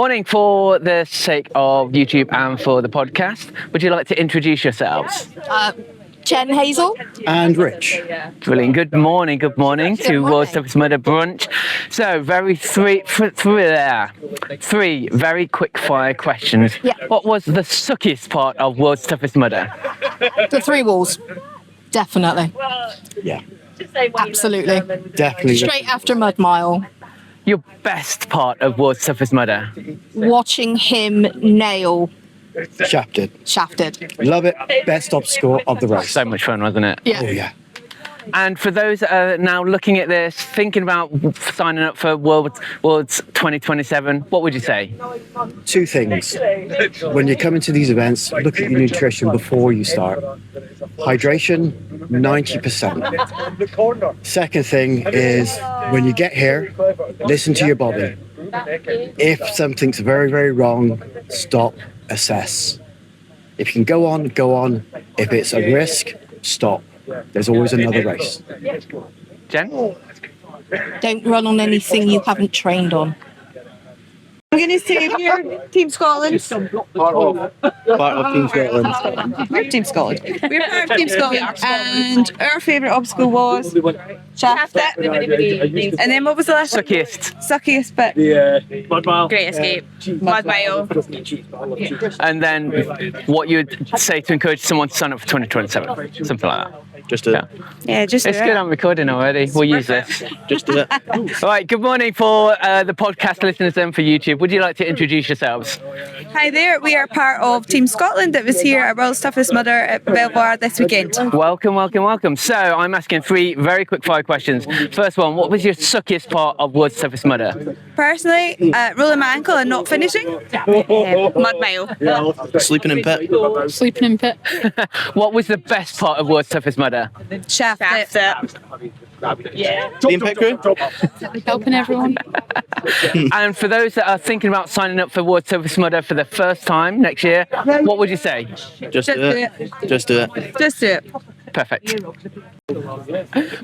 Morning. For the sake of YouTube and for the podcast, would you like to introduce yourselves? Jen, Hazel. And Rich. Brilliant. Good morning to World's Toughest Mudder Brunch. So, three very quick fire questions. Yeah. What was the suckiest part of World's Toughest Mudder? The 3 walls. Definitely. Yeah, Absolutely. definitely. Straight after Mud Mile, Your best part of World's Toughest Mudder? watching him nail Shafted. Shafted. Love it. Best obstacle of the race. So much fun, wasn't it? Yeah. Oh, yeah. And for those that are now looking at this, thinking about signing up for World's 2027, what would you say? 2 things. When you come into these events, look at your nutrition before you start. Hydration, 90%. Second thing is when you get here, listen to your body. If something's very, very wrong, stop, assess. If you can go on, go on. If it's a risk, stop. There's always another race. Jen? Don't run on anything you haven't trained on. I'm going to say we're Team Scotland. Part of Team Scotland. We're Team Scotland. We're part of Team Scotland, and our favourite obstacle was Shaft It. And then what was the last one? Suckiest bit. Mud Mile. Great Escape. Mud Mile. And then what you would say to encourage someone to sign up for 2027? Something like that. Just do it. Yeah, just It's do good it. I'm recording already. We'll use this. Just do it. All right, good morning for the podcast listeners and for YouTube. Would you like to introduce yourselves? Hi there, we are part of Team Scotland that was here at World's Toughest Mudder at Belvoir this weekend. Welcome. So I'm asking 3 very quick fire questions. First one, what was your suckiest part of World's Toughest Mudder? Personally, rolling my ankle and not finishing. Mud Mile. Sleeping in pit. Sleeping in pit. What was the best part of World's Toughest Mudder? Shaft It. Team pit crew. Helping everyone. And for those that are thinking about signing up for World's Toughest Mudder for the first time next year, what would you say? Just do it. Just do it. Just do it. Perfect.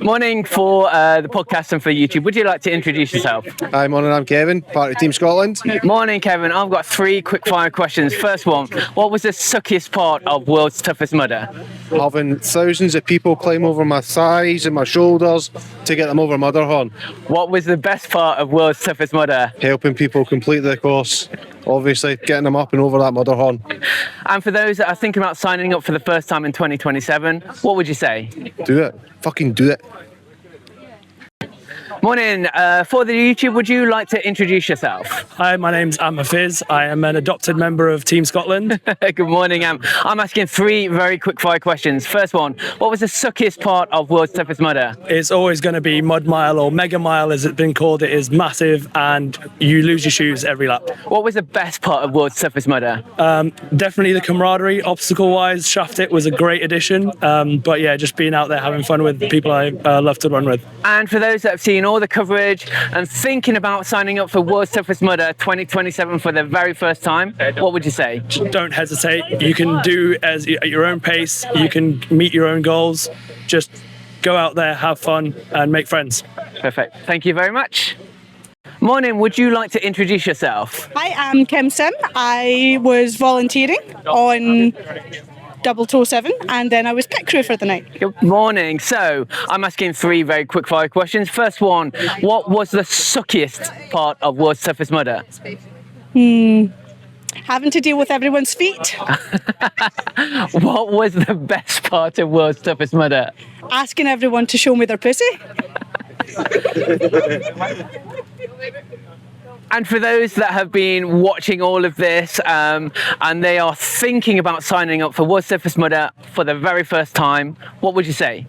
Morning for the podcast and for YouTube. Would you like to introduce yourself? Hi, morning, I'm Kevin, part of Team Scotland. Morning, Kevin. I've got 3 quick fire questions. First one, what was the suckiest part of World's Toughest Mudder? Having thousands of people climb over my thighs and my shoulders to get them over Mudderhorn. What was the best part of World's Toughest Mudder? Helping people complete the course. Obviously, getting them up and over that Mudderhorn. And for those that are thinking about signing up for the first time in 2027, what would you say? Do it. Fucking do it. Morning. For the YouTube, would you like to introduce yourself? Hi, my name's Amma Fizz. I am an adopted member of Team Scotland. Good morning, I'm asking 3 very quick fire questions. First one, what was the suckiest part of World's Toughest Mudder? It's always going to be Mud Mile, or Mega Mile as it's been called. It is massive and you lose your shoes every lap. What was the best part of World's Toughest Mudder? Definitely the camaraderie, obstacle-wise. Shaft It was a great addition. But yeah, just being out there having fun with the people I love to run with. And for those that have seen all the coverage and thinking about signing up for World's Toughest Mudder 2027 for the very first time, what would you say? Don't hesitate. You can do at your own pace. You can meet your own goals. Just go out there, have fun, and make friends. Perfect. Thank you very much. Morning. Would you like to introduce yourself? Hi, I'm Kim Sim. I was volunteering on 007 and then I was pit crew for the night. Good morning. So I'm asking 3 very quick fire questions. First one, what was the suckiest part of World's Toughest Mudder? Having to deal with everyone's feet, What was the best part of World's Toughest Mudder? asking everyone to show me their pussy. And for those that have been watching all of this and they are thinking about signing up for World's Toughest Mudder for the very first time, what would you say?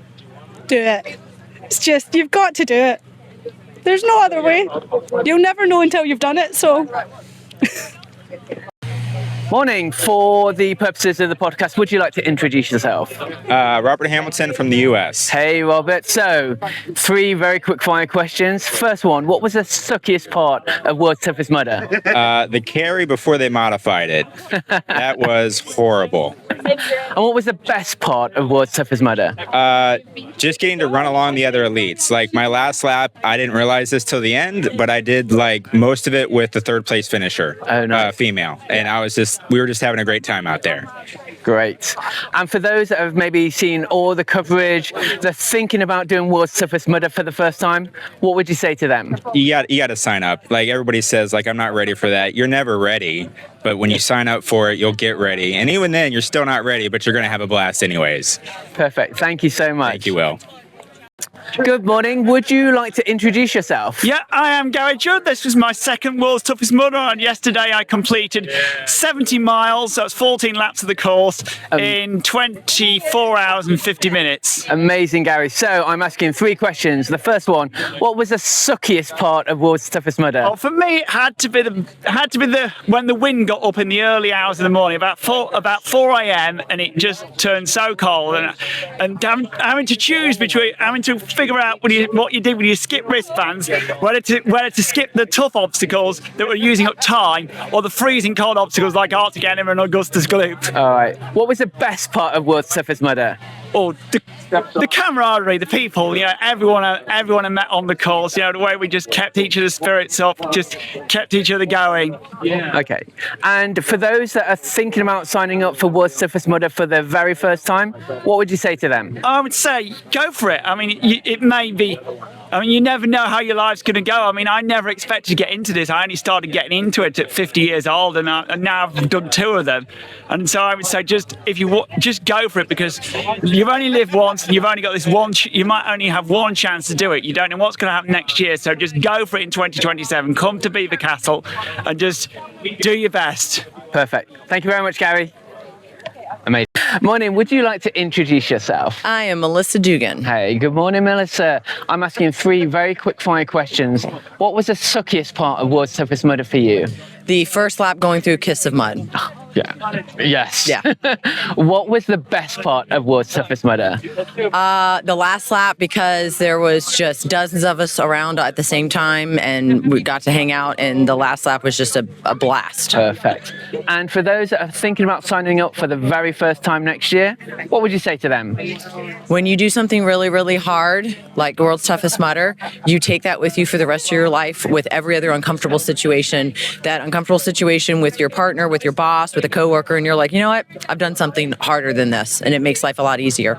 Do it. It's just, you've got to do it. There's no other way. You'll never know until you've done it, so. Morning. For the purposes of the podcast, would you like to introduce yourself? Robert Hamilton from the US. Hey, Robert. So, 3 very quick fire questions. First one, what was the suckiest part of World's Toughest Mudder? The carry before they modified it. That was horrible. And what was the best part of World's Toughest Mudder? just getting to run along the other elites. Like my last lap, I didn't realize this till the end, but I did like most of it with the third place finisher, female. And we were just having a great time out there. Great. And for those that have maybe seen all the coverage, they're thinking about doing World's Toughest Mudder for the first time, what would you say to them? You got to sign up. Like everybody says, like, I'm not ready for that. You're never ready. But when you sign up for it, you'll get ready. And even then, you're still not ready, but you're going to have a blast anyways. Perfect. Thank you so much. Thank you, Will. Good morning. Would you like to introduce yourself? Yeah, I am Gary Judd. This was my second World's Toughest Mudder, and yesterday I completed 70 miles, so it's 14 laps of the course in 24 hours and 50 minutes. Amazing, Gary. So I'm asking 3 questions. The first one, what was the suckiest part of World's Toughest Mudder? Oh, for me, it had to be the when the wind got up in the early hours of the morning, about 4 a.m., and it just turned so cold, and having to choose between having to figure out what you did with your skip wristbands, whether to skip the tough obstacles that were using up time or the freezing cold obstacles like Arctic Enema and Augustus Gloop. All right. What was the best part of World's Toughest Mudder? Oh, the camaraderie, the people, everyone I met on the course, the way we just kept each other's spirits up, just kept each other going. Yeah. Okay. And for those that are thinking about signing up for World's Toughest Mudder for the very first time, what would you say to them? I would say go for it. I mean, it may be. I mean, you never know how your life's going to go. I mean, I never expected to get into this. I only started getting into it at 50 years old, and now I've done 2 of them. And so I would say just go for it, because you've only lived once, and you've only got this one. You might only have one chance to do it. You don't know what's going to happen next year. So just go for it in 2027. Come to Beaver Castle and just do your best. Perfect. Thank you very much, Gary. Amazing. Morning, would you like to introduce yourself? I am Melissa Dugan. Hey, good morning, Melissa. I'm asking 3 very quick fire questions. What was the suckiest part of World's Toughest Mudder for you? The first lap going through Kiss of Mud. Yeah. Yes. Yeah. What was the best part of World's Toughest Mudder? The last lap, because there was just dozens of us around at the same time, and we got to hang out, and the last lap was just a blast. Perfect. And for those that are thinking about signing up for the very first time next year, what would you say to them? When you do something really, really hard, like World's Toughest Mudder, you take that with you for the rest of your life with every other uncomfortable situation. That uncomfortable situation with your partner, with your boss, with a coworker, and you're like, you know what? I've done something harder than this, and it makes life a lot easier.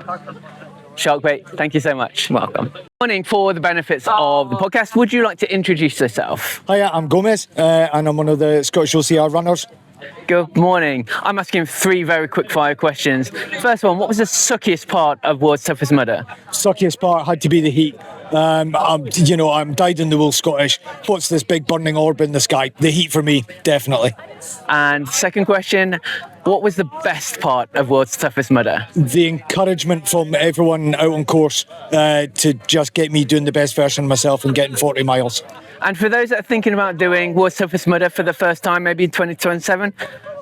Sharkbait, thank you so much. Welcome. Morning. For the benefits of the podcast, would you like to introduce yourself? Hiya, I'm Gomez, and I'm one of the Scottish OCR runners. Good morning. I'm asking 3 very quick fire questions. First one, what was the suckiest part of World's Toughest Mudder? Suckiest part had to be the heat. I'm dyed-in-the-wool Scottish. What's this big burning orb in the sky? The heat for me, definitely. And second question, what was the best part of World's Toughest Mudder? The encouragement from everyone out on course to just get me doing the best version of myself and getting 40 miles. And for those that are thinking about doing World's Toughest Mudder for the first time, maybe in 2027,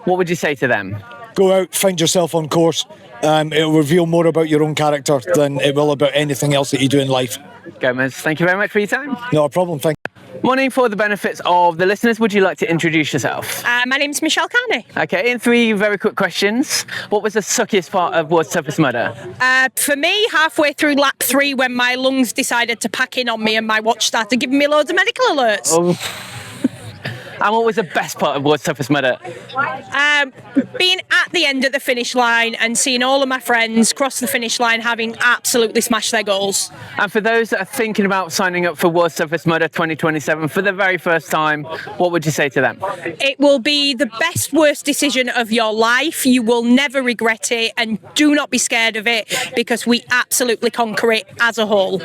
what would you say to them? Go out, find yourself on course. It'll reveal more about your own character than it will about anything else that you do in life. Gomez, thank you very much for your time. Not a problem, thank you. Morning. For the benefits of the listeners, would you like to introduce yourself? My name's Michelle Carney. Okay, in 3 very quick questions, what was the suckiest part of World's Toughest Mudder? For me, halfway through lap 3, when my lungs decided to pack in on me and my watch started giving me loads of medical alerts. Oh. And what was the best part of World's Toughest Mudder? Being at the end of the finish line and seeing all of my friends cross the finish line having absolutely smashed their goals. And for those that are thinking about signing up for World's Toughest Mudder 2027 for the very first time, what would you say to them? It will be the best, worst decision of your life. You will never regret it, and do not be scared of it, because we absolutely conquer it as a whole.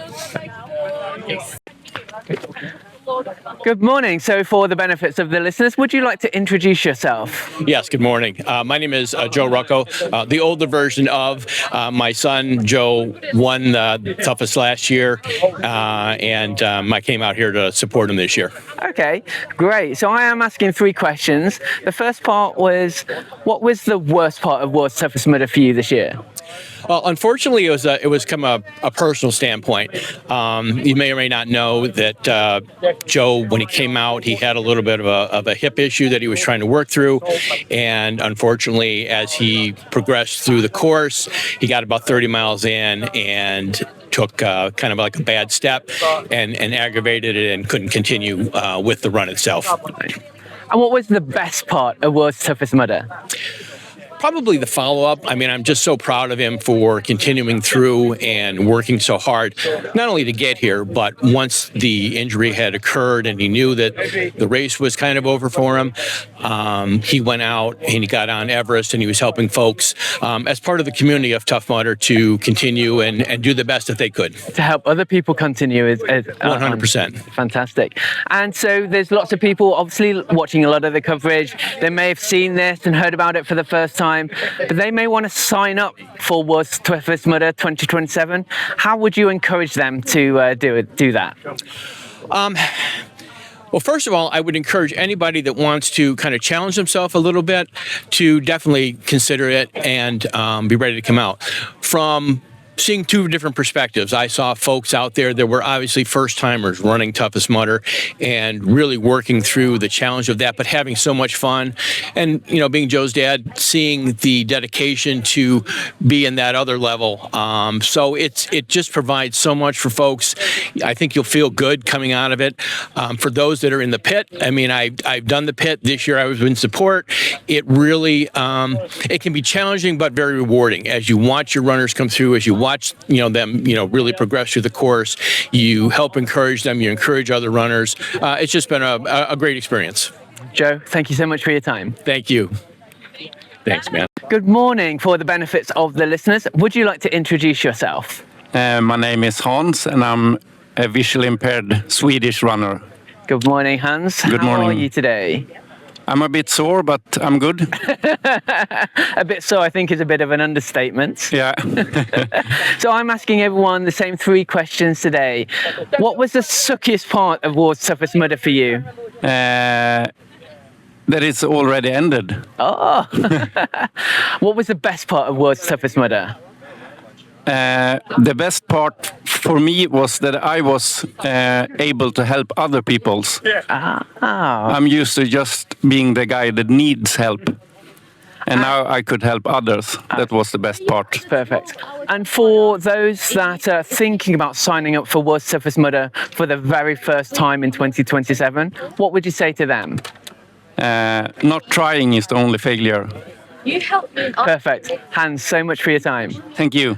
Good morning. So for the benefits of the listeners, would you like to introduce yourself? Yes, good morning. My name is Joe Rucco, the older version of my son. Joe won the toughest last year, and I came out here to support him this year. Okay, great. So I am asking 3 questions. The first part was, what was the worst part of World's Toughest Mudder for you this year? Well, unfortunately, it was come a personal standpoint. You may or may not know that Joe, when he came out, he had a little bit of a hip issue that he was trying to work through, and unfortunately, as he progressed through the course, he got about 30 miles in and took kind of like a bad step and aggravated it and couldn't continue with the run itself. And what was the best part of World's Toughest Mudder? Probably the follow-up. I mean, I'm just so proud of him for continuing through and working so hard, not only to get here, but once the injury had occurred and he knew that the race was kind of over for him, he went out and he got on Everest and he was helping folks as part of the community of Tough Mudder to continue and do the best that they could. To help other people continue is 100%. Fantastic. And so there's lots of people obviously watching a lot of the coverage. They may have seen this and heard about it for the first time, but they may want to sign up for World's Toughest Mudder 2027. How would you encourage them to do that? Well, first of all, I would encourage anybody that wants to kind of challenge themselves a little bit to definitely consider it and be ready to come out. From seeing two different perspectives, I saw folks out there that were obviously first-timers running Toughest Mudder and really working through the challenge of that, but having so much fun. And, you know, being Joe's dad, seeing the dedication to be in that other level. So it just provides so much for folks. I think you'll feel good coming out of it. For those that are in the pit, I mean, I've done the pit. This year I was in support. It really, it can be challenging, but very rewarding as you watch your runners come through, as you watch, you know, them, you know, really progress through the course. You help encourage them. You encourage other runners. It's just been a great experience. Joe, thank you so much for your time. Thank you. Thanks, man. Good morning. For the benefits of the listeners, would you like to introduce yourself? My name is Hans, and I'm a visually impaired Swedish runner. Good morning, Hans. Good morning. How are you today? I'm a bit sore, but I'm good. A bit sore, I think, is a bit of an understatement. Yeah. So I'm asking everyone the same three questions today. What was the suckiest part of World's Toughest Mudder for you? That it's already ended. Oh. What was the best part of World's Toughest Mudder? The best part for me was that I was able to help other people's. I'm used to just being the guy that needs help. And now I could help others. That was the best part. Perfect. And for those that are thinking about signing up for World's Toughest Mudder for the very first time in 2027, what would you say to them? Not trying is the only failure. You helped me. Perfect. Hans, so much for your time. Thank you.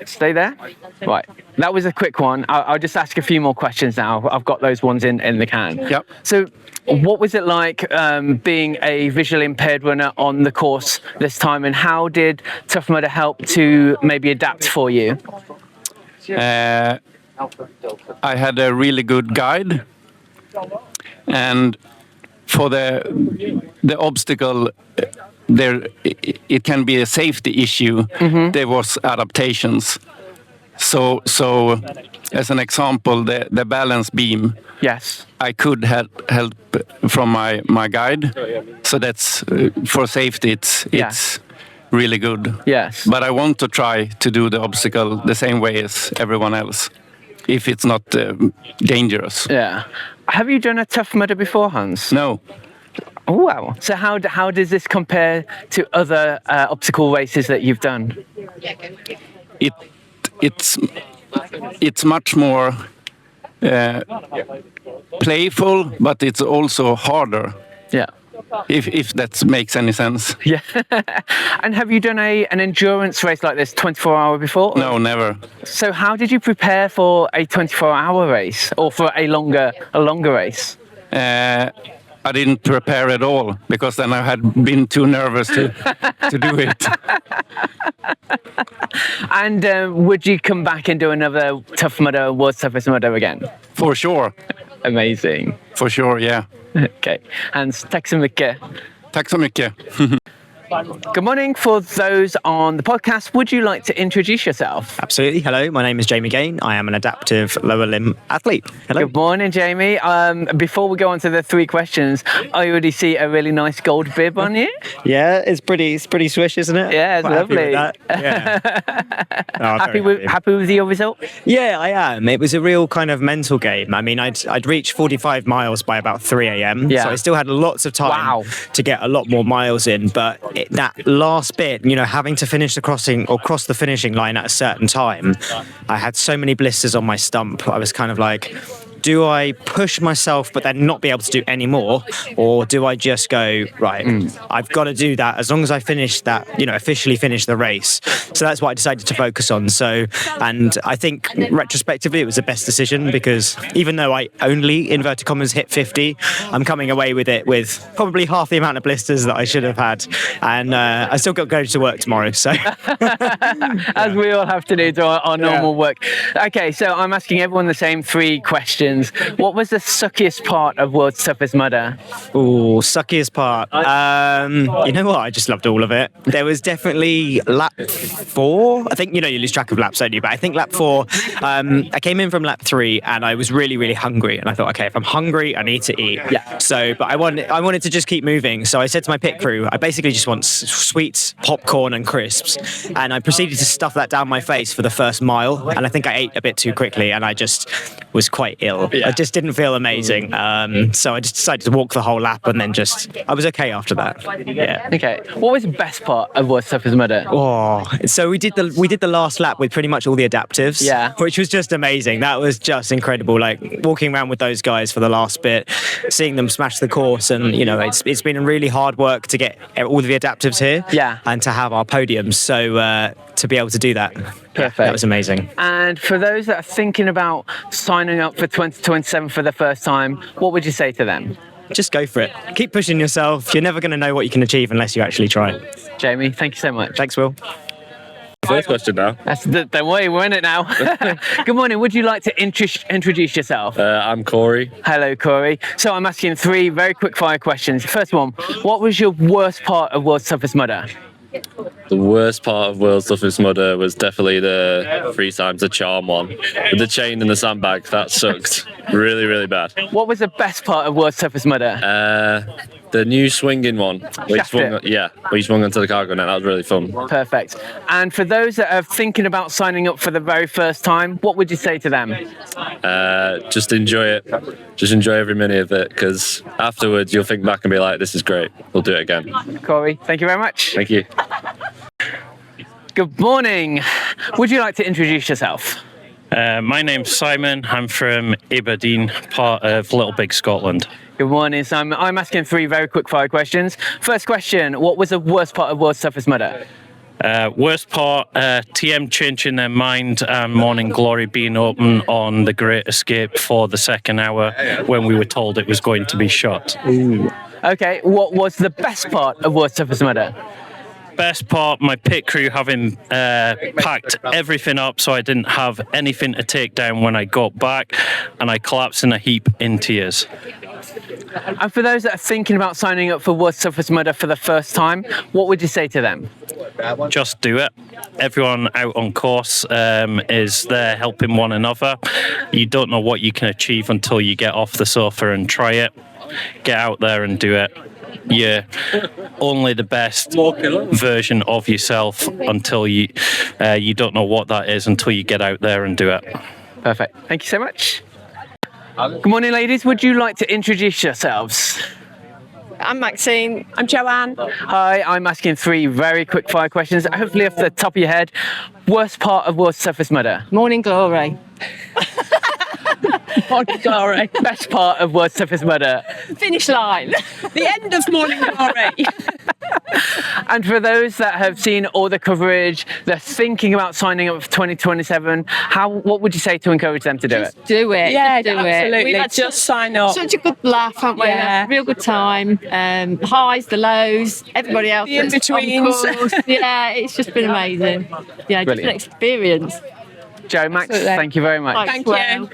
Stay there. Right. That was a quick one. I'll just ask a few more questions now. I've got those ones in the can. Yep. So what was it like being a visually impaired runner on the course this time, and how did Tough Mudder help to maybe adapt for you? I had a really good guide, and for the obstacle, there it can be a safety issue. There was adaptations. So as an example, the balance beam. Yes. I could help from my guide. So that's for safety. It's really good. Yes. But I want to try to do the obstacle the same way as everyone else, if it's not dangerous. Yeah. Have you done a Tough Mudder before, Hans? No. Oh, wow. So how does this compare to other obstacle races that you've done? It's much more playful, but it's also harder. Yeah. If that makes any sense. Yeah. And have you done an endurance race like this 24-hour before? No, never. So how did you prepare for a 24-hour race or for a longer race? I didn't prepare at all, because then I had been too nervous to do it. And would you come back and do another Tough Mudder, World's Toughest Mudder again? For sure. Amazing. For sure, yeah. Okay. Hans, tack så mycket. Tack så mycket. Good morning. For those on the podcast, would you like to introduce yourself? Absolutely. Hello, my name is Jamie Gain. I am an adaptive lower limb athlete. Hello. Good morning, Jamie. Before we go on to the 3 questions, I already see a really nice gold bib on you. Yeah, it's pretty swish, isn't it? Yeah, it's Quite lovely. Happy with that. Yeah. Oh, happy with your result? Yeah, I am. It was a real kind of mental game. I mean, I'd reached 45 miles by about 3 a.m. Yeah. So I still had lots of time to get a lot more miles in. But that last bit, having to finish the crossing or cross the finishing line at a certain time, I had so many blisters on my stump. I was kind of like, do I push myself but then not be able to do any more? Or do I just go, right, I've got to do that as long as I finish that, officially finish the race. So that's what I decided to focus on. So, and I think retrospectively it was the best decision because even though I only, inverted commas, hit 50, I'm coming away with it with probably half the amount of blisters that I should have had. And I still got to go to work tomorrow. So, as we all have to do to our normal work. Okay, so I'm asking everyone the same 3 questions. What was the suckiest part of World's Toughest Mudder? Oh, suckiest part. You know what? I just loved all of it. There was definitely lap 4. I think, you lose track of laps, don't you? But I think lap 4, I came in from lap 3 and I was really, really hungry. And I thought, okay, if I'm hungry, I need to eat. Yeah. So, but I wanted to just keep moving. So I said to my pit crew, I basically just want sweets, popcorn and crisps. And I proceeded to stuff that down my face for the first mile. And I think I ate a bit too quickly and I just was quite ill. I just didn't feel amazing. So I just decided to walk the whole lap and then I was okay after that. Yeah. Okay. What was the best part of World's Toughest Mudder? Oh, so we did the last lap with pretty much all the adaptives. Yeah. Which was just amazing. That was just incredible. Like walking around with those guys for the last bit, seeing them smash the course, and it's been really hard work to get all of the adaptives here. Yeah. And to have our podiums. So to be able to do that. Perfect. That was amazing. And for those that are thinking about signing up for 2027 for the first time, what would you say to them? Just go for it. Keep pushing yourself. You're never going to know what you can achieve unless you actually try. Jamie, thank you so much. Thanks, Will. First question now. Don't worry, we're in it now. Good morning. Would you like to introduce yourself? I'm Corey. Hello, Corey. So I'm asking 3 very quick fire questions. First one, what was your worst part of World's Toughest Mudder? The worst part of World's Toughest Mudder was definitely the 3 times the charm one. With the chain and the sandbag, that sucked. Really, really bad. What was the best part of World's Toughest Mudder? The new swinging one. We swung onto the cargo net. That was really fun. Perfect. And for those that are thinking about signing up for the very first time, what would you say to them? Just enjoy it. Just enjoy every minute of it, because afterwards you'll think back and be like, this is great. We'll do it again. Corey, thank you very much. Thank you. Good morning. Would you like to introduce yourself? My name's Simon. I'm from Aberdeen, part of Little Big Scotland. Good morning, Simon. I'm asking 3 very quick fire questions. First question, what was the worst part of World's Toughest Mudder? Worst part, TM changing their mind and Morning Glory being open on the Great Escape for the second hour when we were told it was going to be shut. Ooh. Okay, what was the best part of World's Toughest Mudder? Best part, my pit crew having packed everything up so I didn't have anything to take down when I got back, and I collapsed in a heap in tears. And for those that are thinking about signing up for World's Toughest Mudder for the first time, what would you say to them? Just do it. Everyone out on course is there helping one another. You don't know what you can achieve until you get off the sofa and try it. Get out there and do it. You're only the best version of yourself until you don't know what that is until you get out there and do it. Perfect. Thank you so much. Good morning, ladies. Would you like to introduce yourselves? I'm Maxine. I'm Joanne. Hi, I'm asking 3 very quick fire questions, hopefully off the top of your head. Worst part of World's Toughest Mudder? Morning Glory. Morning Glory. Best part of World's Toughest Mudder? Finish line. The end of Morning Glory. And for those that have seen all the coverage, they're thinking about signing up for 2027, what would you say to encourage them to do it? Do it. Yeah, do absolutely. it. We've had Just sign up. Such a good laugh, haven't we? Yeah. Real good time. Highs, the lows, everybody else. The in-betweens. Yeah, it's just been amazing. Yeah, just an experience. Joe, Max, thank you very much. Thank you.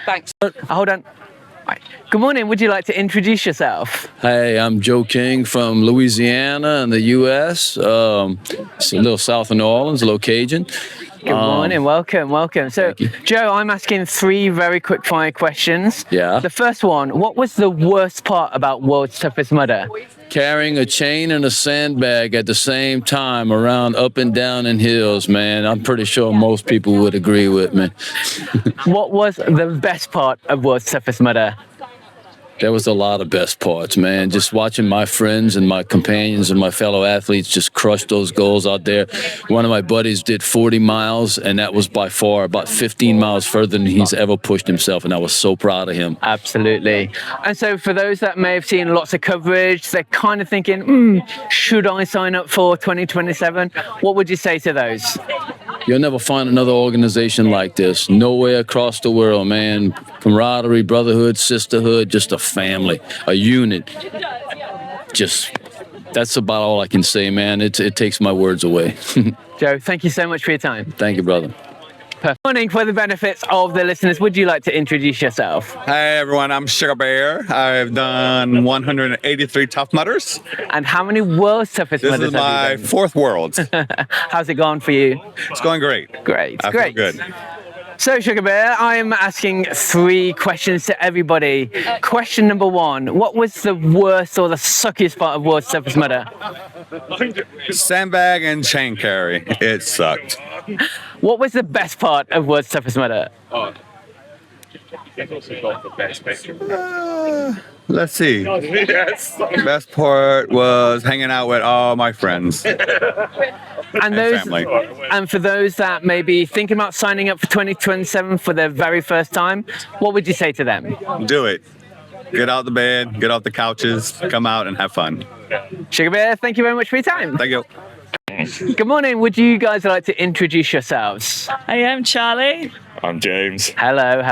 Thanks. Hold on. Good morning. Would you like to introduce yourself? Hey, I'm Joe King from Louisiana in the U.S. It's a little south of New Orleans, a little Cajun. Good morning. Welcome. So, Joe, I'm asking 3 very quick fire questions. Yeah. The first one, what was the worst part about World's Toughest Mudder? Carrying a chain and a sandbag at the same time around up and down in hills, man. I'm pretty sure most people would agree with me. What was the best part of World's Toughest Mudder? There was a lot of best parts, man. Just watching my friends and my companions and my fellow athletes just crush those goals out there. One of my buddies did 40 miles, and that was by far about 15 miles further than he's ever pushed himself, and I was so proud of him. Absolutely. And so for those that may have seen lots of coverage, they're kind of thinking, should I sign up for 2027? What would you say to those? You'll never find another organization like this. Nowhere across the world, man. Camaraderie, brotherhood, sisterhood, just a family, a unit. That's about all I can say, man. It takes my words away. Joe, thank you so much for your time. Thank you, brother. Perfect. Morning. For the benefits of the listeners, would you like to introduce yourself? Hi everyone, I'm Sugar Bear. I've done 183 Tough Mudders. And how many World's Toughest This Mudders is my have you done? 4th Worlds. How's it gone for you? It's going great. Great. I feel good. So, Sugar Bear, I am asking 3 questions to everybody. Question number 1, what was the worst or the suckiest part of World's Toughest Mudder? Sandbag and chain carry. It sucked. What was the best part of World's Toughest Mudder? Let's see. Best part was hanging out with all my friends. And family. And for those that may be thinking about signing up for 2027 for their very first time, what would you say to them? Do it. Get out the bed, get off the couches, come out and have fun. Sugar Bear, thank you very much for your time. Thank you. Good morning. Would you guys like to introduce yourselves? I am Charlie. I'm James. Hello.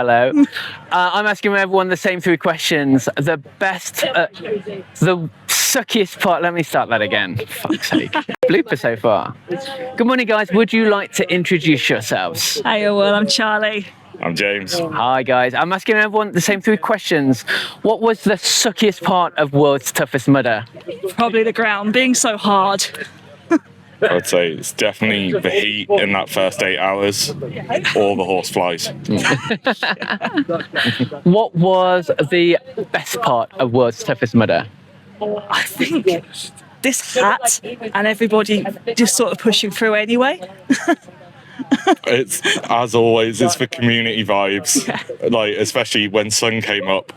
I'm asking everyone the same 3 questions. The suckiest part. Let me start that again. Fuck's sake. Blooper so far. Good morning, guys. Would you like to introduce yourselves? Hiya, Will. I'm Charlie. I'm James. Hi, guys. I'm asking everyone the same 3 questions. What was the suckiest part of World's Toughest Mudder? Probably the ground being so hard. I'd say it's definitely the heat in that first 8 hours or the horse flies. What was the best part of World's Toughest Mudder? I think this hat and everybody just sort of pushing through anyway. It's, as always, it's the community vibes. Like, especially when sun came up,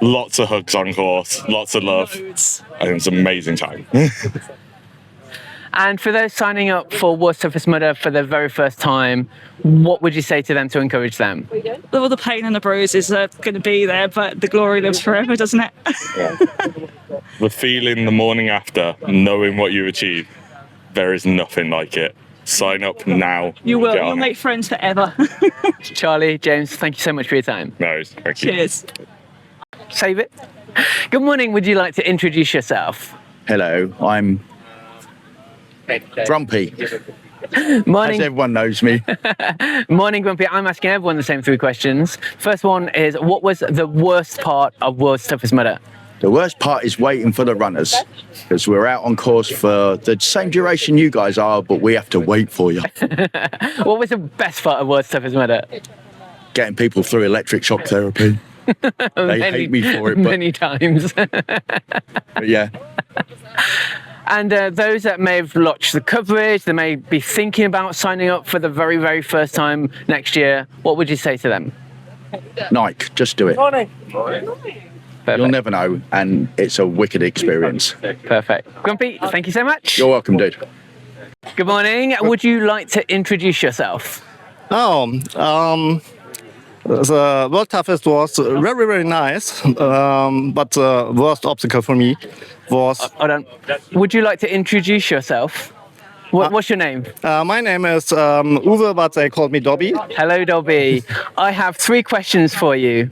lots of hugs on course, lots of love. And it was an amazing time. And for those signing up for World's Toughest Mudder for their very first time, what would you say to them to encourage them? All the pain and the bruises are going to be there, but the glory lives forever, doesn't it? Yeah. The feeling the morning after, knowing what you achieve, there is nothing like it. Sign up now. You will. You'll make friends forever. Charlie, James, thank you so much for your time. No, thank you. Cheers. Save it. Good morning. Would you like to introduce yourself? Hello, I'm Grumpy. Morning. As everyone knows me. Morning, Grumpy. I'm asking everyone the same 3 questions. First one is, what was the worst part of World's Toughest Mudder? The worst part is waiting for the runners, because we're out on course for the same duration you guys are, but we have to wait for you. What was the best part of World's Toughest Mudder? Getting people through electric shock therapy. They hate me for it, but many times. but yeah. And those that may have watched the coverage, they may be thinking about signing up for the very, very first time next year, what would you say to them? Nike, just do it. Perfect. You'll never know, and it's a wicked experience. Perfect. Grumpy, thank you so much. You're welcome, dude. Good morning. Would you like to introduce yourself? The World Toughest was very, very nice, but the worst obstacle for me was... Hold on. Would you like to introduce yourself? What's your name? My name is Uwe, but they called me Dobby. Hello, Dobby. I have 3 questions for you.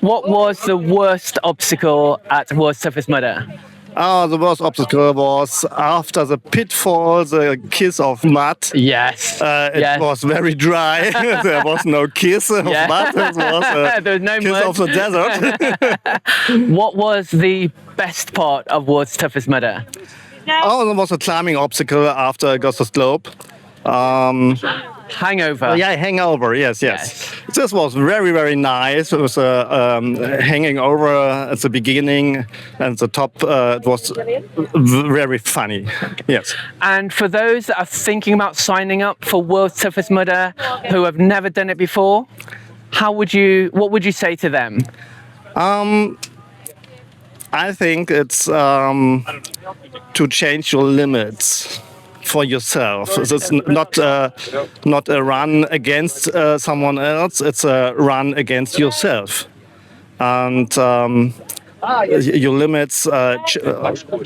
What was the worst obstacle at World's Toughest Mudder? Oh, the worst obstacle was after the pitfall, the kiss of mud. Yes. It was very dry. There was no kiss of mud. It was there was no kiss mud. of the desert. What was the best part of World's Toughest Mudder? Oh, there was a climbing obstacle after I got the slope. Hangover. Yeah, hangover. Yes. This was very, very nice. It was hanging over at the beginning, and the top. It was very funny. Yes. And for those that are thinking about signing up for World's Toughest Mudder, who have never done it before, what would you say to them? I think it's to change your limits for yourself. It's not a run against someone else. It's a run against yourself, and your limits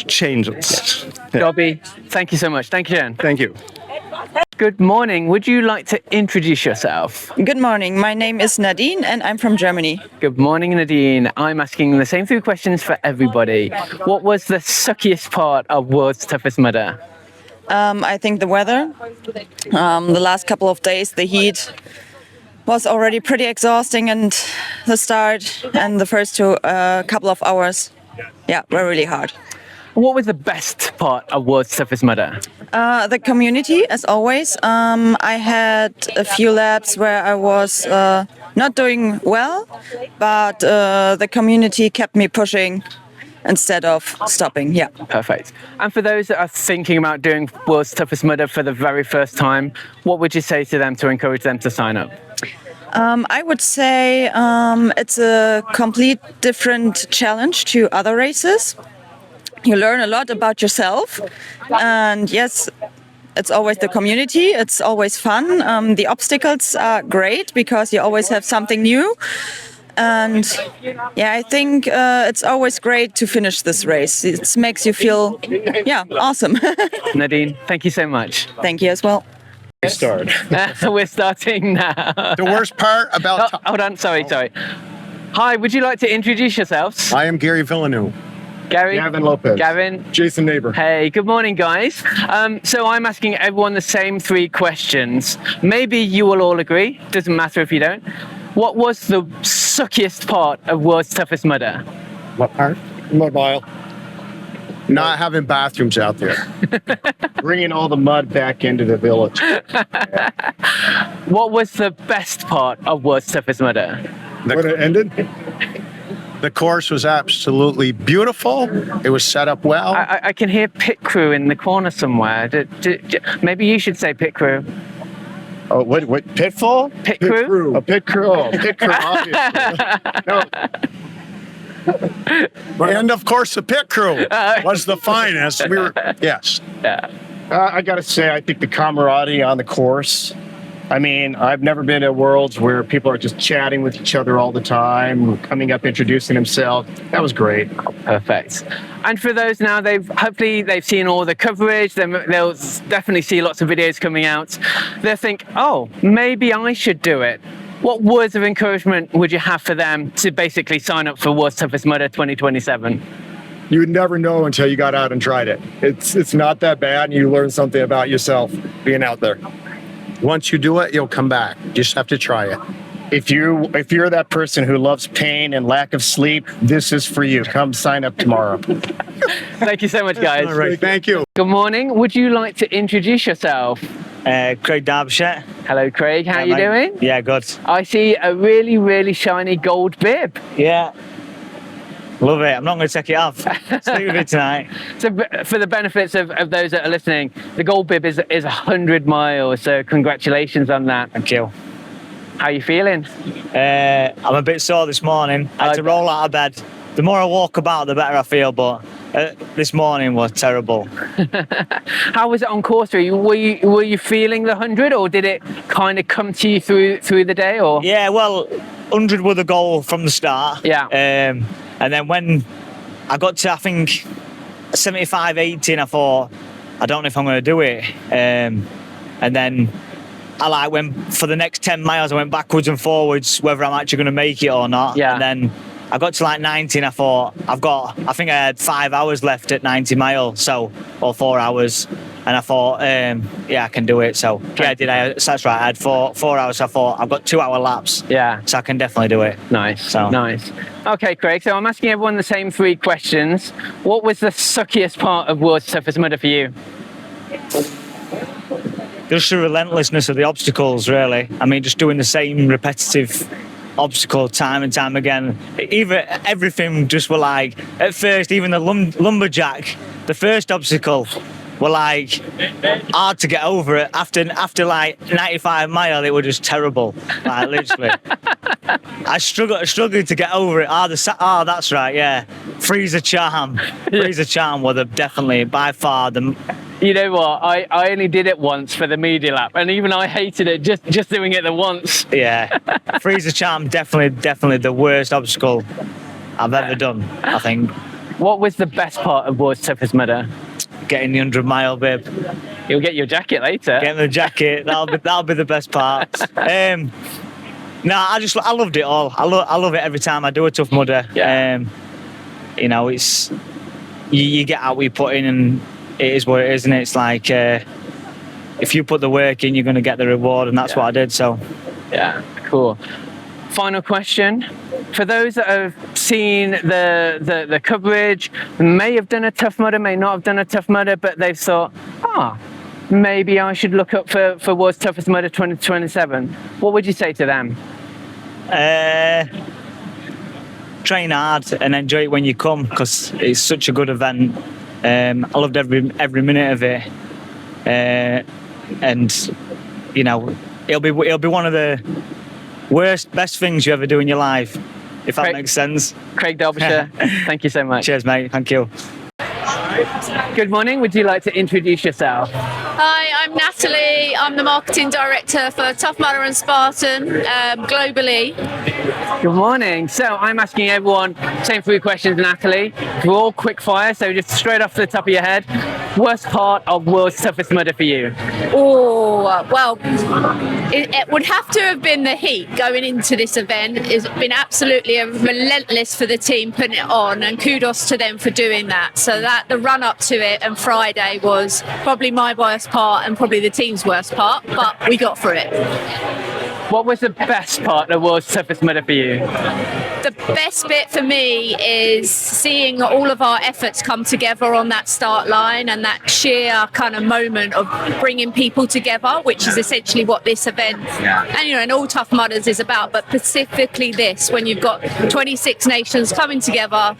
changes. Dobby, thank you so much. Thank you, Jen. Thank you. Good morning. Would you like to introduce yourself? Good morning. My name is Nadine and I'm from Germany. Good morning, Nadine. I'm asking the same 3 questions for everybody. What was the suckiest part of World's Toughest Mudder? I think the weather. The last couple of days, the heat was already pretty exhausting, and the start and the first couple of hours, were really hard. What was the best part of World's Toughest Mudder? The community, as always. I had a few laps where I was not doing well, but the community kept me pushing instead of stopping. Yeah. Perfect. And for those that are thinking about doing World's Toughest Mudder for the very first time, what would you say to them to encourage them to sign up? I would say it's a complete different challenge to other races. You learn a lot about yourself, and yes, it's always the community, it's always fun. The obstacles are great because you always have something new, and I think it's always great to finish this race. It makes you feel awesome. Nadine, thank you so much. Thank you as well. Start. We're starting now. The worst part about... hold on, sorry. Hi, would you like to introduce yourselves? I am Gary Villeneuve. Gary? Gavin Lopez. Gavin? Jason Neighbor. Hey, good morning, guys. So I'm asking everyone the same 3 questions. Maybe you will all agree. Doesn't matter if you don't. What was the suckiest part of World's Toughest Mudder? What part? Mud mile. Not having bathrooms out there. Bringing all the mud back into the village. What was the best part of World's Toughest Mudder? When it ended? The course was absolutely beautiful. It was set up well. I can hear pit crew in the corner somewhere. Maybe you should say pit crew. Oh, what pitfall? Pit crew? A pit crew. Oh, pit crew, obviously. No. And of course, the pit crew was the finest. Yes. Yeah. I got to say, I think the camaraderie on the course. I mean, I've never been to Worlds where people are just chatting with each other all the time, coming up, introducing themselves. That was great. Perfect. And for those now, hopefully they've seen all the coverage. They'll definitely see lots of videos coming out. They'll think, oh, maybe I should do it. What words of encouragement would you have for them to basically sign up for World's Toughest Mudder 2027? You would never know until you got out and tried it. It's not that bad, and you learn something about yourself being out there. Once you do it, you'll come back. You just have to try it. If you're that person who loves pain and lack of sleep, this is for you. Come sign up tomorrow. Thank you so much, guys. All right, thank you. Good morning. Would you like to introduce yourself? Craig Derbyshire. Hello, Craig. How are you doing? Yeah, good. I see a really, really shiny gold bib. Yeah. Love it. I'm not going to take it off. Stay with it tonight. So for the benefits of those that are listening, the gold bib is 100 miles. So congratulations on that. Thank you. How are you feeling? I'm a bit sore this morning. I had to roll out of bed. The more I walk about, the better I feel. But this morning was terrible. How was it on course? Were you feeling the 100, or did it kind of come to you through the day? Or yeah, well, 100 was the goal from the start. Yeah. And then when I got to, I think, 75, 80, and I thought, I don't know if I'm going to do it. And then I went for the next 10 miles, I went backwards and forwards, whether I'm actually going to make it or not. Yeah. And then I got to like 90 and I thought, I think I had 5 hours left at 90 miles, or 4 hours. And I thought, yeah, I can do it. So yeah, so that's right. I had 4 hours. So I thought I've got 2 hour laps. Yeah. So I can definitely do it. Nice. So Nice. Okay, Craig. So I'm asking everyone the same 3 questions. What was the suckiest part of World's Toughest Mudder for you? Just the relentlessness of the obstacles, really. I mean, just doing the same repetitive obstacle time and time again. Everything just were like, at first, even the lumberjack, the first obstacle, were like hard to get over it. After like 95 miles, it was just terrible. Like literally, I struggled to get over it. Oh, that's right, yeah. Freezer charm were definitely by far the. You know what? I only did it once for the media lap, and even I hated it just doing it the once. Yeah, freezer charm definitely the worst obstacle I've ever done. I think. What was the best part of World's Toughest Mudder? Getting the 100-mile bib. You'll get your jacket later. Getting the jacket. That'll be the best part. No, I loved it all. I love it every time I do a Tough Mudder. Yeah. You know, it's you get out what you put in, and it is what it is, and it's like if you put the work in, you're going to get the reward, and that's what I did. So, yeah, cool. Final question. For those that have seen the coverage, may have done a Tough Mudder, may not have done a Tough Mudder, but they've thought, maybe I should look up for World's Toughest Mudder 2027. What would you say to them? Train hard and enjoy it when you come, because it's such a good event. I loved every minute of it, and you know, it'll be one of the best things you ever do in your life, if that makes sense. Craig Derbyshire, thank you so much. Cheers, mate. Thank you. Good morning. Would you like to introduce yourself? Hi, I'm Natalie. I'm the marketing director for Tough Mudder and Spartan globally. Good morning. So I'm asking everyone same 3 questions, Natalie. We're all quick fire, so just straight off the top of your head. Worst part of World's Toughest Mudder for you? Oh, well, it would have to have been the heat going into this event. It's been absolutely relentless for the team putting it on, and kudos to them for doing that. So that the run up to it and Friday was probably my worst part and probably the team's worst part, but we got through it. What was the best part of World's Toughest Mudder for you? The best bit for me is seeing all of our efforts come together on that start line, and that sheer kind of moment of bringing people together, which is essentially what this event and all Tough Mudders is about, but specifically this, when you've got 26 nations coming together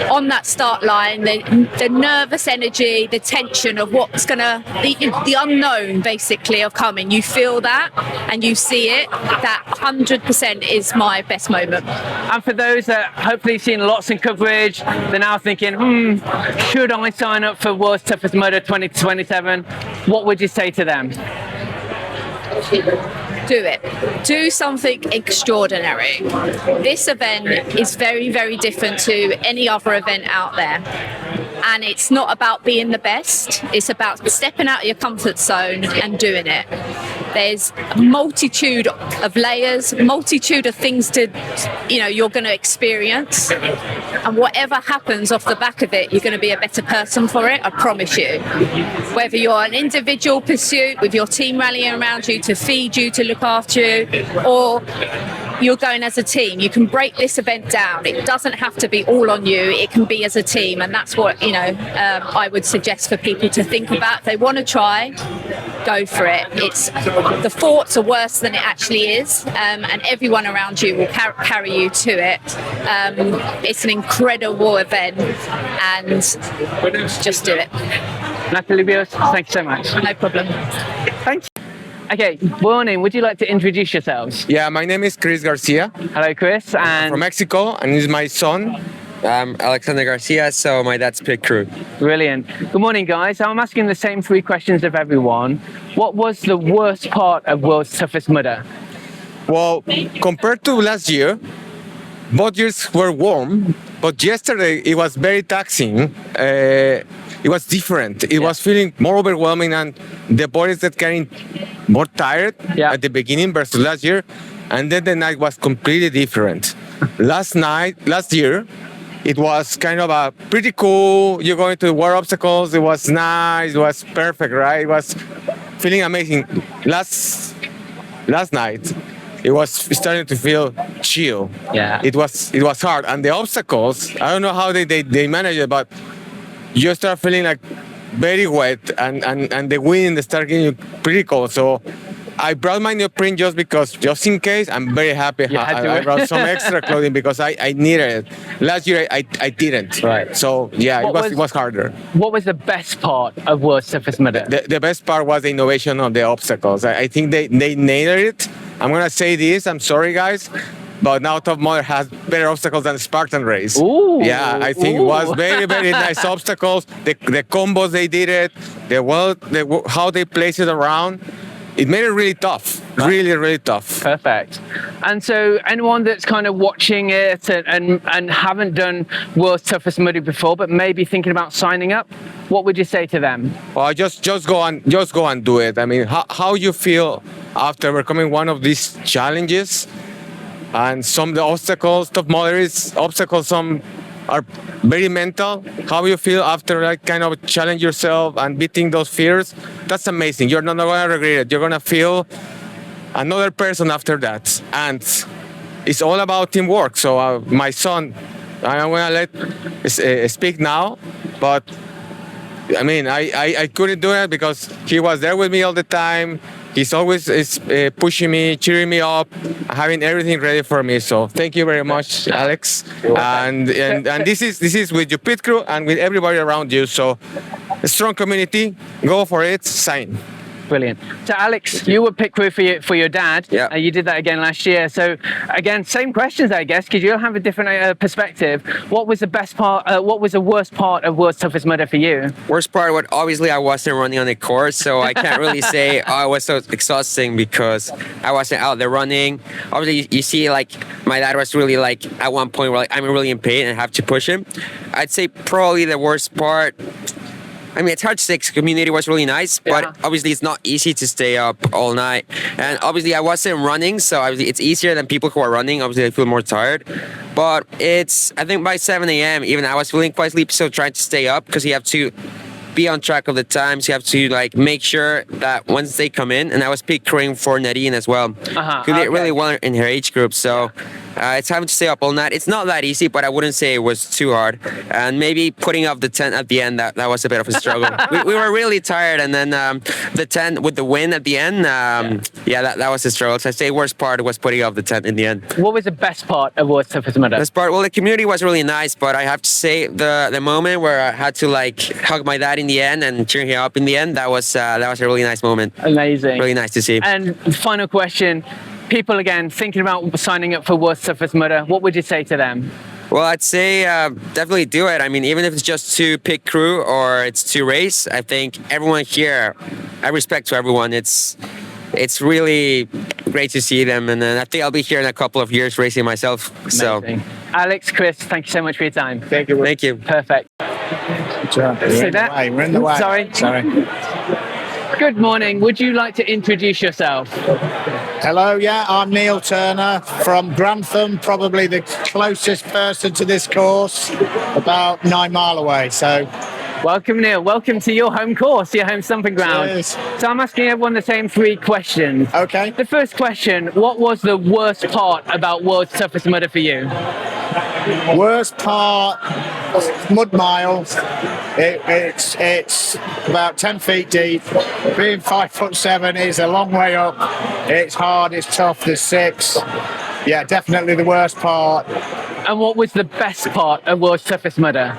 on that start line, the nervous energy, the tension of what's gonna, the unknown basically of coming, you feel that and you see it. That 100% is my best moment. And for those that hopefully seen lots of coverage, they're now thinking, should I sign up for World's Toughest Mudder 2027? What would you say to them? Do it. Do something extraordinary. This event is very, very different to any other event out there. And it's not about being the best, it's about stepping out of your comfort zone and doing it. There's a multitude of layers, multitude of things you're going to experience. And whatever happens off the back of it, you're going to be a better person for it, I promise you. Whether you're an individual pursuit with your team rallying around you to feed you, to look after you, or you're going as a team, you can break this event down. It doesn't have to be all on you, it can be as a team. And that's what, I would suggest for people to think about. If they want to try, go for it. The thoughts are worse than it actually is, and everyone around you will carry you to it. It's an incredible event, and just do it. Natalie Bios, thank you so much. No problem. Thank you. Okay, morning. Would you like to introduce yourselves? Yeah, my name is Chris Garcia. Hello, Chris. And from Mexico, and this is my son. I'm Alexander Garcia, so my dad's pit crew. Brilliant. Good morning, guys. I'm asking the same 3 questions of everyone. What was the worst part of World's Toughest Mudder? Well, compared to last year, both years were warm, but yesterday it was very taxing. It was different. It was feeling more overwhelming, and the bodies that getting more tired at the beginning versus last year. And then the night was completely different. last year, it was kind of a pretty cool. You're going to war obstacles. It was nice. It was perfect, right? It was feeling amazing. Last night, it was starting to feel chill. Yeah. It was hard, and the obstacles. I don't know how they manage it, but you start feeling like very wet, and the wind start getting you pretty cold. So I brought my neoprene just in case. I'm very happy. I brought some extra clothing because I needed it. Last year I didn't. Right. So yeah, it was harder. What was the best part of World's Toughest Mudder? The best part was the innovation of the obstacles. I think they nailed it. I'm gonna say this. I'm sorry, guys. But now Tough Mudder has better obstacles than Spartan Race. Ooh. Yeah, I think it was very, very nice obstacles. The combos they did it, how they placed it around. It made it really tough. Really, really tough. Perfect. And so anyone that's kind of watching it and haven't done World's Toughest Mudder before, but maybe thinking about signing up, what would you say to them? Well, just go and do it. I mean, how you feel after overcoming one of these challenges? And some of the obstacles, Tough Mudder is obstacles, some are very mental. How you feel after like kind of challenge yourself and beating those fears? That's amazing. You're not gonna regret it. You're gonna feel another person after that. And it's all about teamwork. So my son, I'm gonna let speak now, but I mean, I couldn't do it because he was there with me all the time. He's always pushing me, cheering me up, having everything ready for me. So thank you very much, Alex. And this is with your pit crew and with everybody around you. So a strong community, go for it, sign. Brilliant. So Alex, you were pit crew for your dad. Yeah. You did that again last year. So again, same questions, I guess, because you'll have a different perspective. What was the best part? What was the worst part of World's Toughest Mudder for you? Worst part, obviously I wasn't running on the course, so I can't really say it was so exhausting because I wasn't out there running. Obviously, you see, like my dad was really like at one point where like I'm really in pain and have to push him. I'd say probably the worst part. I mean, it's hard to say 'cause community was really nice, but obviously it's not easy to stay up all night. And obviously I wasn't running, so obviously it's easier than people who are running. Obviously I feel more tired. But I think by 7 a.m. even I was feeling quite sleepy, so trying to stay up because you have to be on track of the times. You have to like make sure that once they come in, and I was pit crewing for Nadine as well. Who did really well in her age group, so it's having to stay up all night. It's not that easy, but I wouldn't say it was too hard. And maybe putting up the tent at the end, that was a bit of a struggle. we were really tired, and then the tent with the wind at the end, that was a struggle. So I'd say the worst part was putting up the tent in the end. What was the best part of World's Toughest Mudder? Best part, well, the community was really nice, but I have to say the moment where I had to like hug my dad in the end and cheer him up in the end, that was a really nice moment. Amazing. Really nice to see. And final question. People again thinking about signing up for World's Toughest Mudder, what would you say to them? Well, I'd say definitely do it. I mean, even if it's just to pit crew or it's to race, I think everyone here, I respect to everyone. It's really great to see them, and I think I'll be here in a couple of years racing myself. Amazing. So, Alex, Chris, thank you so much for your time. Thank you. Thank you. Perfect. We're in the way. Sorry. Good morning. Would you like to introduce yourself? Hello, I'm Neil Turner from Grantham, probably the closest person to this course, about 9 miles away. So, welcome, Neil. Welcome to your home course, your home stomping ground. Cheers. So I'm asking everyone the same 3 questions. Okay. The first question, what was the worst part about World's Toughest Mudder for you? Worst part, mud miles. It's about 10 feet deep. Being 5'7" is a long way up. It's hard, it's tough, there's 6. Yeah, definitely the worst part. And what was the best part of World's Toughest Mudder?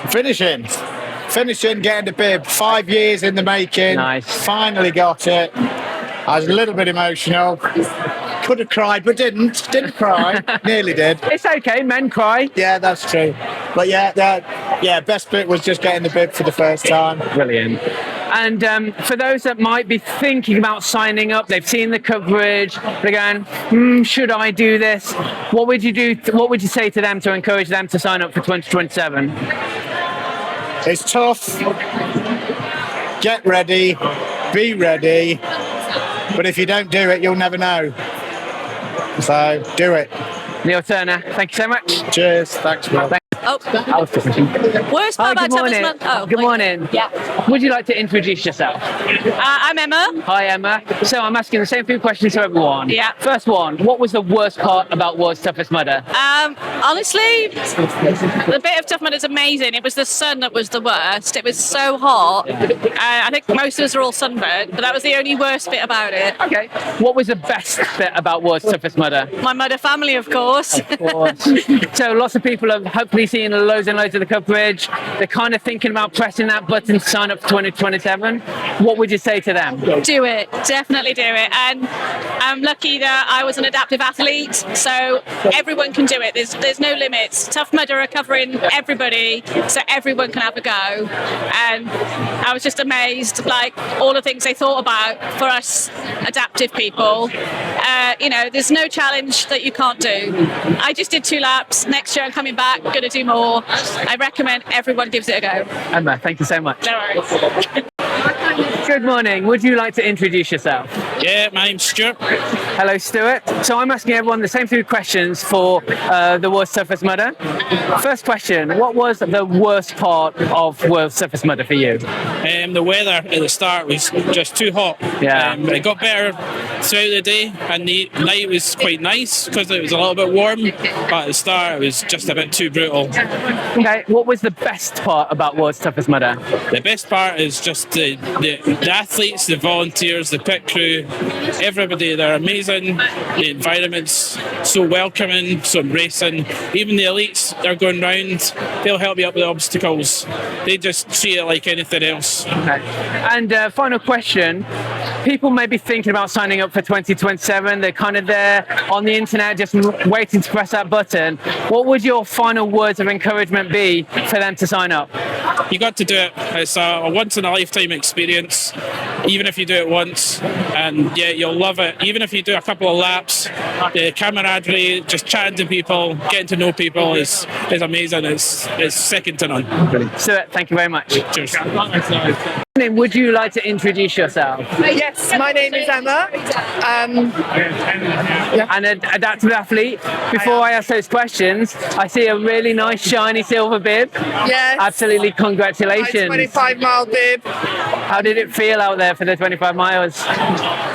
Finishing, getting the bib. 5 years in the making. Nice. Finally got it. I was a little bit emotional. Could have cried, but didn't cry. Nearly did. It's okay, men cry. Yeah, that's true. But best bit was just getting the bib for the first time. Brilliant. And for those that might be thinking about signing up, they've seen the coverage, they're going, should I do this? What would you do? What would you say to them to encourage them to sign up for 2027? It's tough. Get ready. Be ready. But if you don't do it, you'll never know. So do it. Neil Turner, thank you so much. Cheers. Thanks, Will. Worst part about toughest mother. Oh, Good morning. Yeah. Would you like to introduce yourself? I'm Emma. Hi, Emma. So I'm asking the same few questions to everyone. Yeah. First one, what was the worst part about World's Toughest Mudder? Honestly, the bit of Tough Mudder is amazing. It was the sun that was the worst. It was so hot. I think most of us are all sunburned, but that was the only worst bit about it. Okay. What was the best bit about World's Toughest Mudder? My mudder family, of course. So lots of people have hopefully seen loads and loads of the coverage. They're kind of thinking about pressing that button to sign up for 2027. What would you say to them? Do it. Definitely do it. And I'm lucky that I was an adaptive athlete, so everyone can do it. There's no limits. Tough Mudder are covering everybody, so everyone can have a go. And I was just amazed, like all the things they thought about for us adaptive people. There's no challenge that you can't do. I just did 2 laps. Next year I'm coming back, going to do more. I recommend everyone gives it a go. Emma, thank you so much. No worries. Good morning. Would you like to introduce yourself? Yeah, my name's Stuart. Hello, Stuart. So I'm asking everyone the same 2 questions for the World's Toughest Mudder. First question, what was the worst part of World's Toughest Mudder for you? The weather at the start was just too hot. Yeah. It got better throughout the day, and the night was quite nice because it was a little bit warm, but at the start it was just a bit too brutal. Okay, what was the best part about World's Toughest Mudder? The best part is just the athletes, the volunteers, the pit crew, everybody. They're amazing. The environment's so welcoming, so embracing. Even the elites, they're going round, they'll help you up with the obstacles. They just treat it like anything else. Okay. And final question, people may be thinking about signing up for 2027. They're kind of there on the internet just waiting to press that button. What would your final words of encouragement be for them to sign up? You got to do it. It's a once-in-a-lifetime experience, even if you do it once, and yeah, you'll love it. Even if you do a couple of laps, the camaraderie, just chatting to people, getting to know people is amazing. It's second to none. So, thank you very much. Cheers. Would you like to introduce yourself? Yes, my name is Emma. An adaptive athlete. Before I ask those questions, I see a really nice shiny silver bib. Yes. Absolutely, congratulations. 25-mile bib. How did it feel out there for the 25 miles?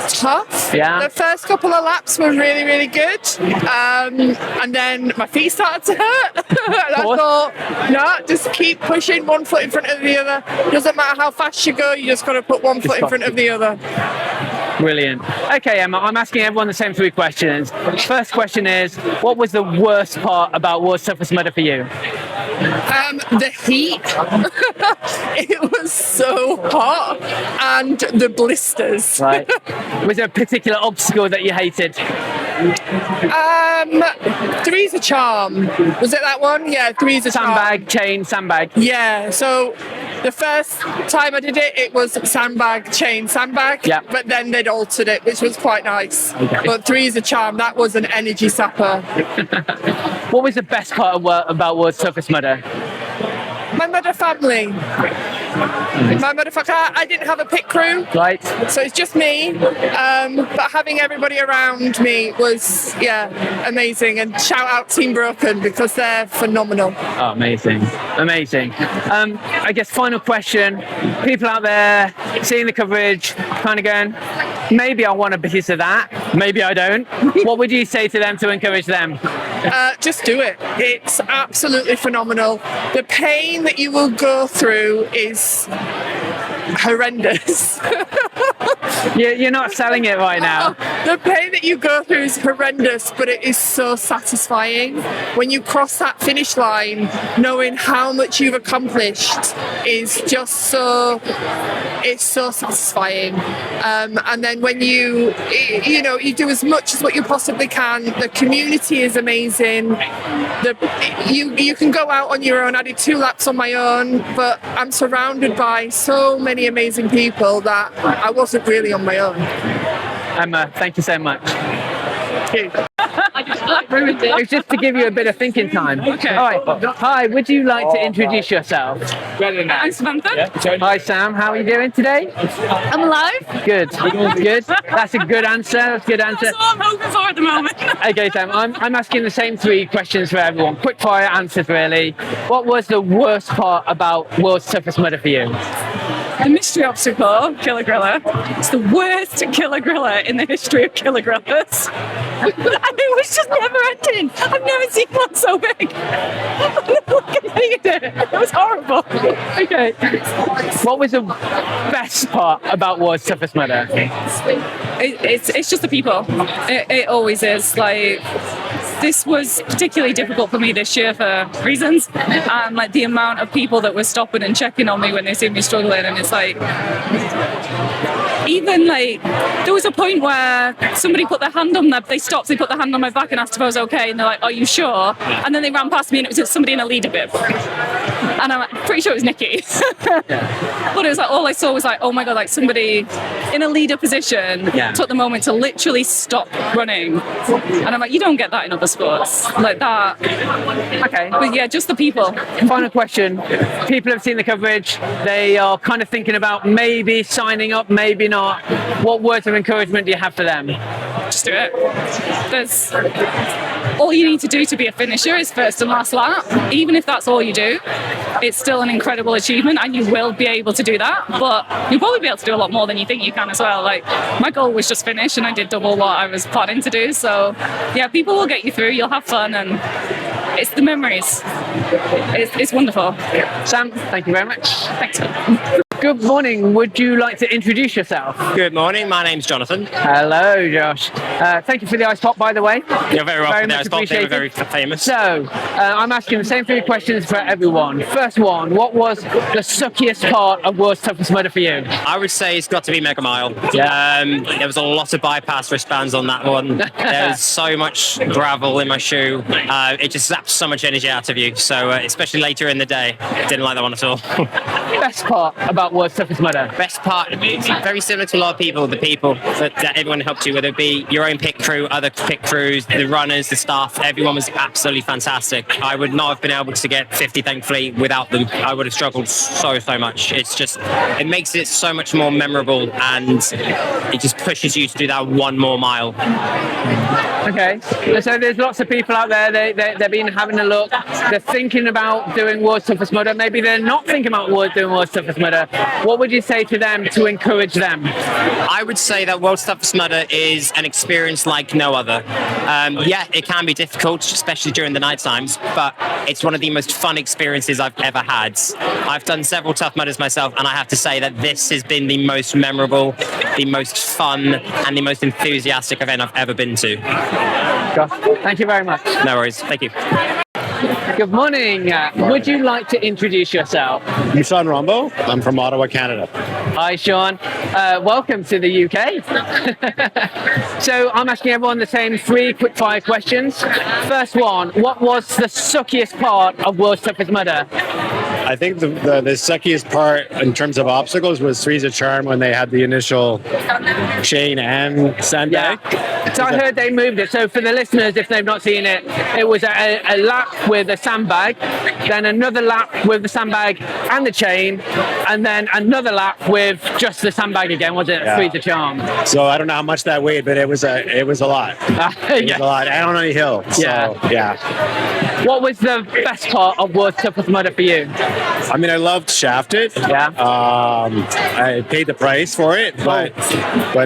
Tough. Yeah. The first couple of laps were really, really good. And then my feet started to hurt. And I thought, no, just keep pushing one foot in front of the other. Doesn't matter how fast you go, you just got to put one foot in front of the other. Brilliant. Okay, Emma, I'm asking everyone the same 3 questions. First question is, what was the worst part about World's Toughest Mudder for you? The heat. It was so hot, and the blisters. Right. Was there a particular obstacle that you hated? Three's a charm. Was it that one? Yeah, three's a charm. Sandbag, chain, sandbag. Yeah, so the first time I did it, it was sandbag, chain, sandbag. Yeah. But then they'd altered it, which was quite nice. Okay. But three's a charm. That was an energy sapper. What was the best part about World's Toughest Mudder? My mudder family. My motherfucker, I didn't have a pit crew. Right. So it's just me. But having everybody around me was, amazing. And shout out Team Broken because they're phenomenal. Oh, amazing. Amazing. I guess final question. People out there seeing the coverage, kind of going, maybe I want a piece of that. Maybe I don't. What would you say to them to encourage them? Just do it. It's absolutely phenomenal. The pain that you will go through is horrendous. You're not selling it right now. The pain that you go through is horrendous, but it is so satisfying. When you cross that finish line, knowing how much you've accomplished is just so satisfying. And then when you do as much as what you possibly can, the community is amazing. You can go out on your own. I did 2 laps on my own, but I'm surrounded by so many amazing people that I wasn't really on my own. Emma, thank you so much. Thank you. It's just to give you a bit of thinking time. Okay. All right. Hi, would you like to introduce yourself? I'm Samantha. Hi, Sam. How are you doing today? I'm alive. Good. Good. That's a good answer. That's a good answer. That's all I'm hoping for at the moment. Okay, Sam. I'm asking the same 3 questions for everyone. Quick fire answers, really. What was the worst part about World's Toughest Mudder for you? The mystery obstacle, Killer Griller. It's the worst Killer Griller in the history of Killer Grillers. And it was just never ending. I've never seen one so big. It was horrible. Okay. What was the best part about World's Toughest Mudder? It's just the people. It always is. Like, this was particularly difficult for me this year for reasons, and like the amount of people that were stopping and checking on me when they see me struggling, and it's like, even like there was a point where somebody put their hand on they stopped, they put their hand on my back and asked if I was okay, and they're like, "Are you sure?" And then they ran past me and it was somebody in a leader bib, and I'm pretty sure it was Nikki. But it was like, all I saw was like, oh my god, like somebody in a leader position took the moment to literally stop running, and I'm like, you don't get that in other sports like that. Okay. But yeah, just the people. Final question. People have seen the coverage. They are kind of thinking about maybe signing up, maybe not. What words of encouragement do you have for them? Just do it. There's all you need to do to be a finisher is first and last lap. Even if that's all you do, it's still an incredible achievement, and you will be able to do that. But you'll probably be able to do a lot more than you think you can as well. Like, my goal was just finish, and I did double what I was planning to do. So yeah, people will get you through. You'll have fun, and it's the memories. It's wonderful. Sam, thank you very much. Thanks. Good morning. Would you like to introduce yourself? Good morning. My name's Jonathan. Hello, Josh. Thank you for the ice pop, by the way. You're very welcome. The much ice pop, they were appreciated. very famous. So, I'm asking the same 3 questions for everyone. First one, what was the suckiest part of World's Toughest Mudder for you? I would say it's got to be Mega Mile. There was a lot of bypass wristbands on that one. There was so much gravel in my shoe. It just zapped so much energy out of you. So, especially later in the day, didn't like that one at all. Best part about World's Toughest Mudder? Best part, very similar to a lot of people, the people that everyone helped you, whether it be your own pit crew, other pit crews, the runners, the staff, everyone was absolutely fantastic. I would not have been able to get 50, thankfully, without them. I would have struggled so much. It's just, it makes it so much more memorable, and it just pushes you to do that one more mile. Okay, so there's lots of people out there, they've been having a look, they're thinking about doing World's Toughest Mudder, maybe they're not thinking about doing World's Toughest Mudder. What would you say to them to encourage them? I would say that World's Toughest Mudder is an experience like no other. Yeah, it can be difficult, especially during the night times, but it's one of the most fun experiences I've ever had. I've done several Tough Mudders myself, and I have to say that this has been the most memorable, the most fun, and the most enthusiastic event I've ever been to. Thank you very much. No worries. Thank you. Good morning. Would you like to introduce yourself? I'm Sean Rombo. I'm from Ottawa, Canada. Hi, Sean. Welcome to the UK. So I'm asking everyone the same 3 quick-fire questions. First one, what was the suckiest part of World's Toughest Mudder? I think the suckiest part in terms of obstacles was Three's a Charm when they had the initial chain and sandbag. So I heard they moved it. So for the listeners, if they've not seen it, it was a lap with a sandbag, then another lap with the sandbag and the chain, and then another lap with just the sandbag again, was it? Yeah. Three's a Charm. So I don't know how much that weighed, but it was a lot. It was a lot. And on a hill. So, yeah. What was the best part of World's Toughest Mudder for you? I mean, I loved Shafted. Yeah. I paid the price for it, but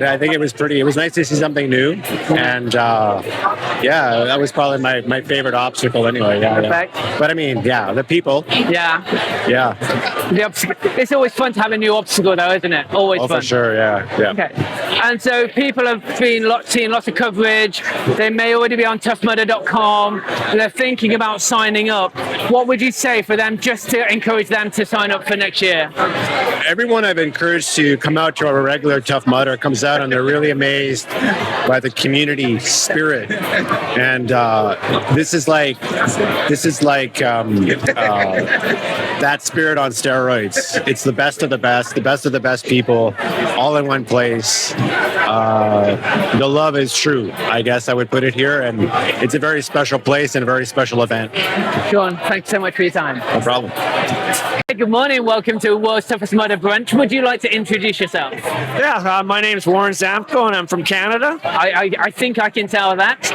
I think it was nice to see something new. And yeah, that was probably my favorite obstacle anyway. Yeah. But I mean, yeah, the people. Yeah. Yeah. It's always fun to have a new obstacle though, isn't it? Always fun. For sure, yeah. Okay. And so people have been seeing lots of coverage. They may already be on toughmudder.com. They're thinking about signing up. What would you say for them just to encourage them to sign up for next year? Everyone I've encouraged to come out to a regular Tough Mudder comes out and they're really amazed by the community spirit. And this is like that spirit on steroids. It's the best of the best people, all in one place. the love is true. I guess I would put it here, and it's a very special place and a very special event. Sean, thanks so much for your time. No problem. Hey, good morning. Welcome to World's Toughest Mudder Brunch. Would you like to introduce yourself? Yeah, my name's Warren Zamko, and I'm from Canada. I think I can tell that.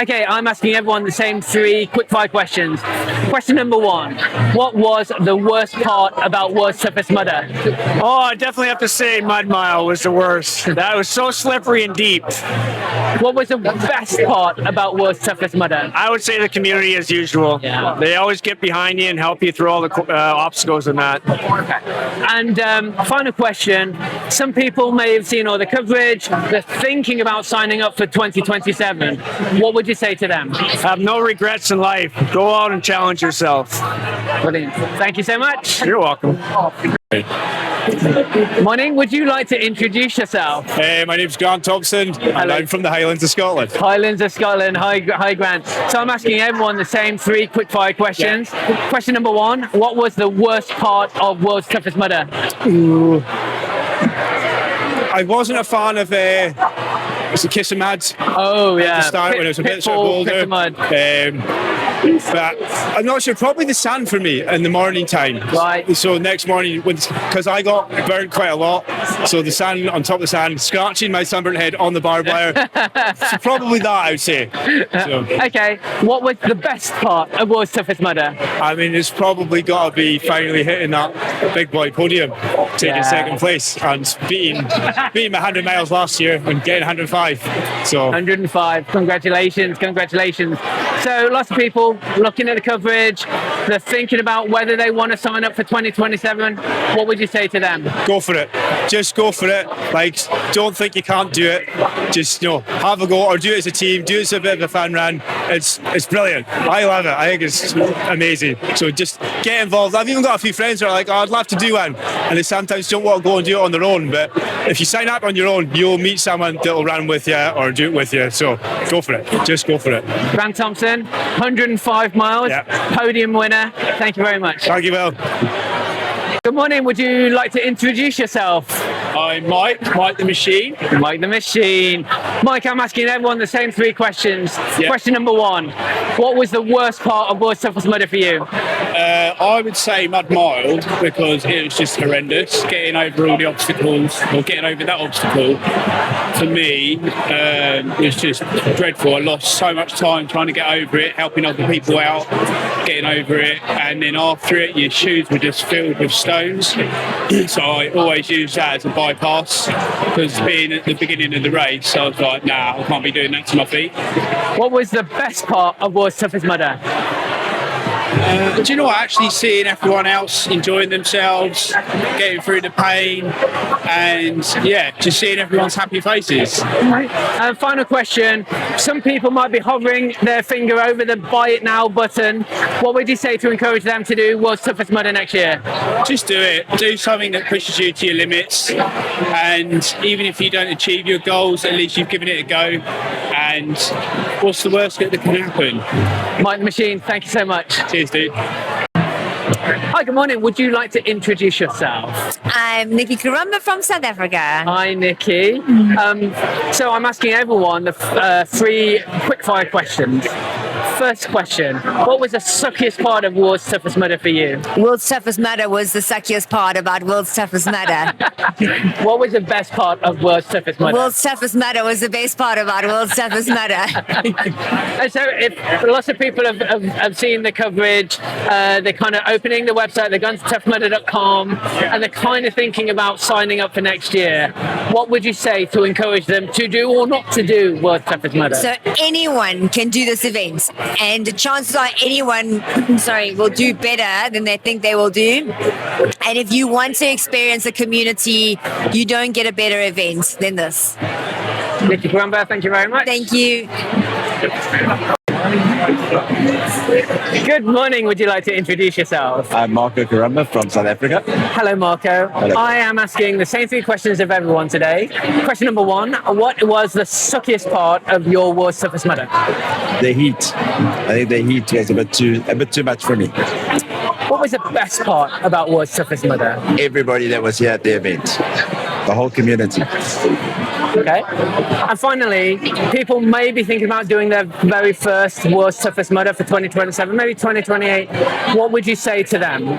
Okay, I'm asking everyone the same 3 quick-fire questions. Question number 1. What was the worst part about World's Toughest Mudder? Oh, I definitely have to say Mud Mile was the worst. That was so slippery and deep. What was the best part about World's Toughest Mudder? I would say the community as usual. Yeah. They always get behind you and help you through all the obstacles and that. Okay. And final question. Some people may have seen all the coverage. They're thinking about signing up for 2027. What would you say to them? Have no regrets in life. Go out and challenge yourself. Brilliant. Thank you so much. You're welcome. Morning. Would you like to introduce yourself? My name's Grant Thompson, and I'm from the Highlands of Scotland. Highlands of Scotland. Hi, Grant. So I'm asking everyone the same 3 quick-fire questions. Yeah. Question number 1. What was the worst part of World's Toughest Mudder? Ooh. I wasn't a fan of was it Kiss and Mads? Oh, yeah. At the start when it was a bit sort of older. But I'm not sure, probably the sand for me in the morning time. Right. So next morning, because I got burnt quite a lot, so the sand on top of the sand, scratching my sunburnt head on the barbed wire. So probably that, I would say. So. Okay, what was the best part of World's Toughest Mudder? I mean, it's probably got to be finally hitting that big boy podium, taking second place, and beating my 100 miles last year and getting 105. So 105. Congratulations. So lots of people looking at the coverage. They're thinking about whether they want to sign up for 2027. What would you say to them? Go for it. Just go for it. Like, don't think you can't do it. Just have a go, or do it as a team. Do it as a bit of a fan run. It's brilliant. I love it. I think it's amazing. So just get involved. I've even got a few friends that are like, oh, I'd love to do one, and they sometimes don't want to go and do it on their own. But if you sign up on your own, you'll meet someone that will run with you or do it with you. So go for it. Just go for it. Grant Thompson, 105 miles, podium winner. Thank you very much. Thank you, Will. Good morning. Would you like to introduce yourself? I'm Mike the Machine. Mike the Machine. Mike, I'm asking everyone the same 3 questions. Yeah. Question number 1. What was the worst part of World's Toughest Mudder for you? I would say Mud Mile, because it was just horrendous. Getting over all the obstacles, or getting over that obstacle, for me, was just dreadful. I lost so much time trying to get over it, helping other people out, getting over it, and then after it, your shoes were just filled with stones. So I always use that as a bypass, because being at the beginning of the race, I was like, nah, I can't be doing that to my feet. What was the best part of World's Toughest Mudder? Do you know what? Actually seeing everyone else enjoying themselves, getting through the pain, and just seeing everyone's happy faces. Final question. Some people might be hovering their finger over the buy it now button. What would you say to encourage them to do World's Toughest Mudder next year? Just do it. Do something that pushes you to your limits, and even if you don't achieve your goals, at least you've given it a go. And what's the worst that can happen? Mike the Machine, thank you so much. Cheers, dude. Hi, good morning. Would you like to introduce yourself? I'm Nikki Karumba from South Africa. Hi, Nikki. So I'm asking everyone the 3 quick-fire questions. First question, what was the suckiest part of World's Toughest Mudder for you? World's Toughest Mudder was the suckiest part about World's Toughest Mudder. What was the best part of World's Toughest Mudder? World's Toughest Mudder was the best part about World's Toughest Mudder. And so if lots of people have seen the coverage, they're kind of opening the website, they're going to toughmudder.com, and they're kind of thinking about signing up for next year. What would you say to encourage them to do or not to do World's Toughest Mudder? So anyone can do this event, and the chances are anyone, will do better than they think they will do. And if you want to experience the community, you don't get a better event than this. Nikki Karumba, thank you very much. Thank you. Good morning. Would you like to introduce yourself? I'm Marco Karumba from South Africa. Hello, Marco. Hello. I am asking the same 3 questions of everyone today. Question number 1, what was the suckiest part of your World's Toughest Mudder? The heat. I think the heat was a bit too much for me. What was the best part about World's Toughest Mudder? Everybody that was here at the event. The whole community. Okay. And finally, people may be thinking about doing their very first World's Toughest Mudder for 2027, maybe 2028. What would you say to them?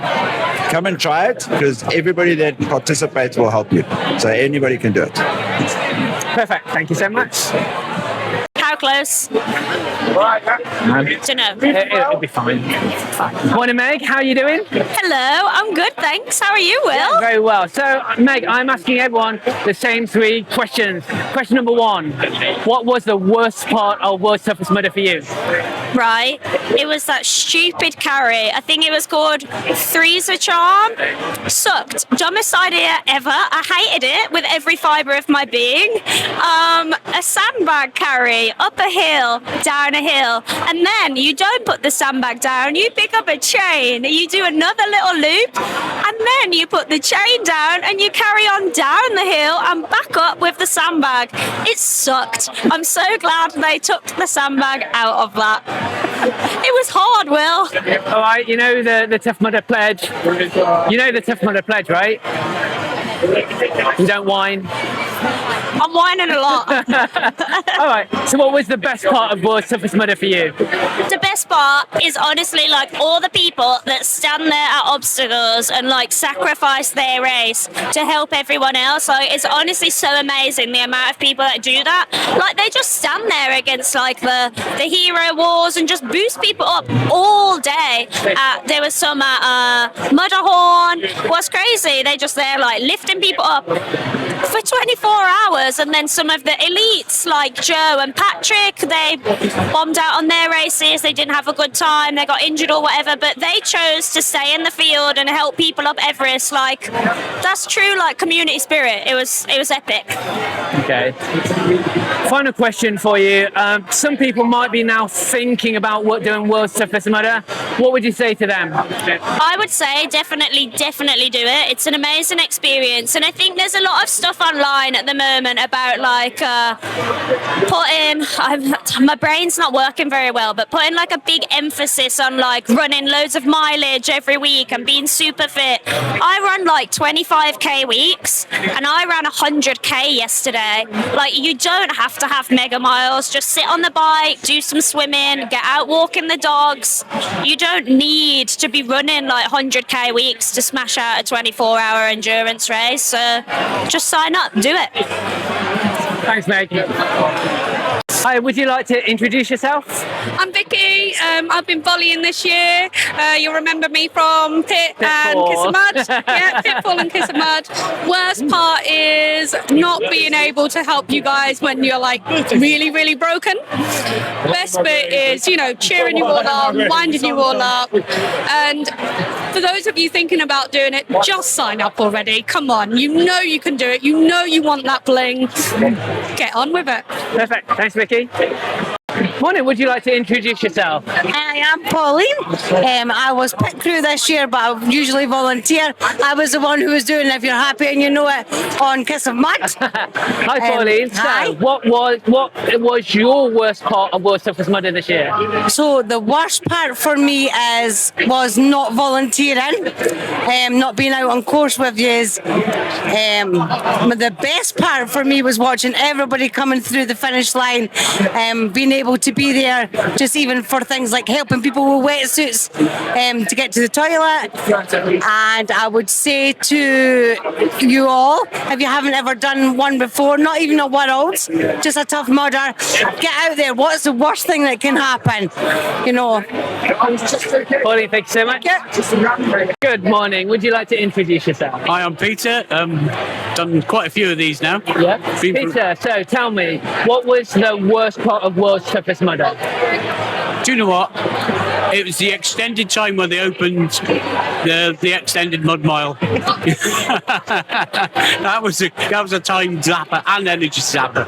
Come and try it, because everybody that participates will help you. So anybody can do it. Perfect. Thank you so much. How close? Don't know. It'll be fine. Morning, Meg. How are you doing? Hello, I'm good, thanks. How are you, Will? Yeah, very well. So, Meg, I'm asking everyone the same 3 questions. Question number 1: what was the worst part of World's Toughest Mudder for you? Right. It was that stupid carry. I think it was called Three's a Charm. Sucked. Dumbest idea ever. I hated it with every fibre of my being. A sandbag carry. Up a hill, down a hill, and then you don't put the sandbag down, you pick up a chain, you do another little loop, and then you put the chain down and you carry on down the hill and back up with the sandbag. It sucked. I'm so glad they took the sandbag out of that. It was hard, Will. All right, you know the Tough Mudder pledge. You know the Tough Mudder pledge, right? You don't whine. I'm whining a lot. All right. So, what was the best part of World's Toughest Mudder for you? The best part is honestly like all the people that stand there at obstacles and like sacrifice their race to help everyone else. Like, it's honestly so amazing the amount of people that do that. Like, they just stand there against like the hero wars and just boost people up all day. There was some at Mudderhorn. What's crazy? They just there like lifting people up for 24 hours, and then some of the elites like Joe and Patrick, they bombed out on their races, they didn't have a good time, they got injured or whatever, but they chose to stay in the field and help people up Everest. Like, that's true like community spirit. It was epic. Okay. Final question for you. Some people might be now thinking about doing World's Toughest Mudder. What would you say to them? I would say definitely do it. It's an amazing experience, and I think there's a lot of stuff online at the moment about like my brain's not working very well, but putting like a big emphasis on like running loads of mileage every week and being super fit. I run like 25k weeks, and I ran 100k yesterday. Like, you don't have to have mega miles, just sit on the bike, do some swimming, get out walking the dogs. You don't need to be running like 100k weeks to smash out a 24-hour endurance race. So just sign up, do it. Thanks, Meg. Hi, would you like to introduce yourself? I'm Vicky. I've been volleying this year. You'll remember me from Pit and Kiss of Mud. Yeah, Pitfall and Kiss of Mud. Worst part is not being able to help you guys when you're like really, really broken. Best bit is, cheering you all on, winding you all up. And for those of you thinking about doing it, just sign up already. Come on, you know you can do it. You know you want that bling. Get on with it. Perfect. Thanks, Vicky. Morning, would you like to introduce yourself? Hi, I'm Pauline. I was pit crew this year, but I usually volunteer. I was the one who was doing If You're Happy and You Know It on Kiss of Mud. Hi, Pauline. Hi. So, what was your worst part of World's Toughest Mudder this year? So the worst part for me was not volunteering, not being out on course with you. But the best part for me was watching everybody coming through the finish line, being able to be there, just even for things like helping people with wetsuits to get to the toilet. And I would say to you all, if you haven't ever done one before, not even a Worlds, just a Tough Mudder, get out there. What's the worst thing that can happen? Pauline, thank you so much. Good morning. Would you like to introduce yourself? Hi, I'm Peter. Done quite a few of these now. Yeah. Peter, so tell me, what was the worst part of World's Toughest Mudder? Do you know what? It was the extended time when they opened the extended mud mile. that was a time zapper and energy zapper.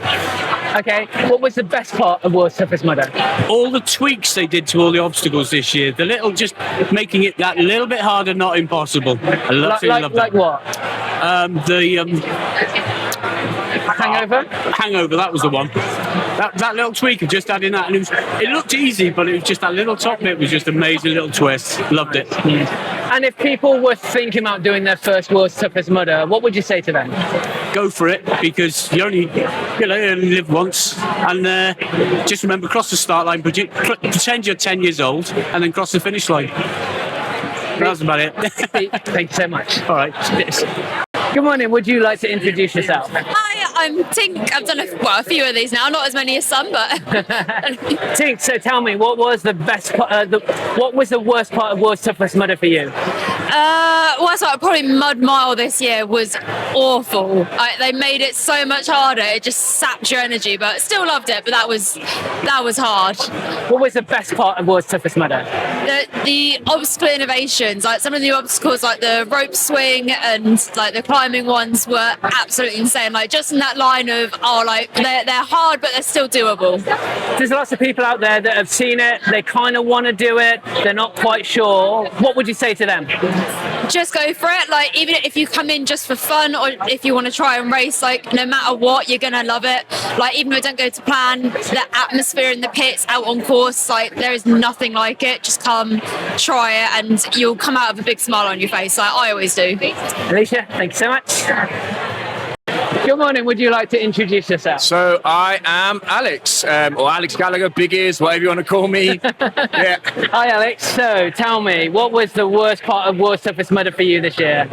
Okay, what was the best part of World's Toughest Mudder? All the tweaks they did to all the obstacles this year. Just making it that little bit harder, not impossible. I love that. Like what? Hangover, that was the one. That little tweak of just adding that, and it looked easy, but it was just that little top bit was just amazing little twist. Loved it. And if people were thinking about doing their first World's Toughest Mudder, what would you say to them? go for it, because you only live once, and just remember, cross the start line, pretend you're 10 years old, and then cross the finish line. That was about it. Thank you so much. All right. Good morning. Would you like to introduce yourself? Hi, I'm Tink. I've done a few of these now, not as many as some, but. Tink, so tell me, what was the best? What was the worst part of World's Toughest Mudder for you? Worst part, probably Mud Mile this year was awful. They made it so much harder. It just sapped your energy, but still loved it. But that was hard. What was the best part of World's Toughest Mudder? The obstacle innovations, like some of the new obstacles, like the rope swing and like the climbing ones, were absolutely insane. Like just in that line of they're hard, but they're still doable. There's lots of people out there that have seen it. They kind of want to do it. They're not quite sure. What would you say to them? Just go for it. Like even if you come in just for fun, or if you want to try and race, like no matter what, you're gonna love it. Like even if it don't go to plan, the atmosphere in the pits out on course, like there is nothing like it. Just come, try it, and you'll come out with a big smile on your face. Like I always do. Alicia, thank you so much. Good morning. Would you like to introduce yourself? So I am Alex, or Alex Gallagher, Big Ears, whatever you want to call me. Yeah. Hi, Alex. So tell me, what was the worst part of World's Toughest Mudder for you this year?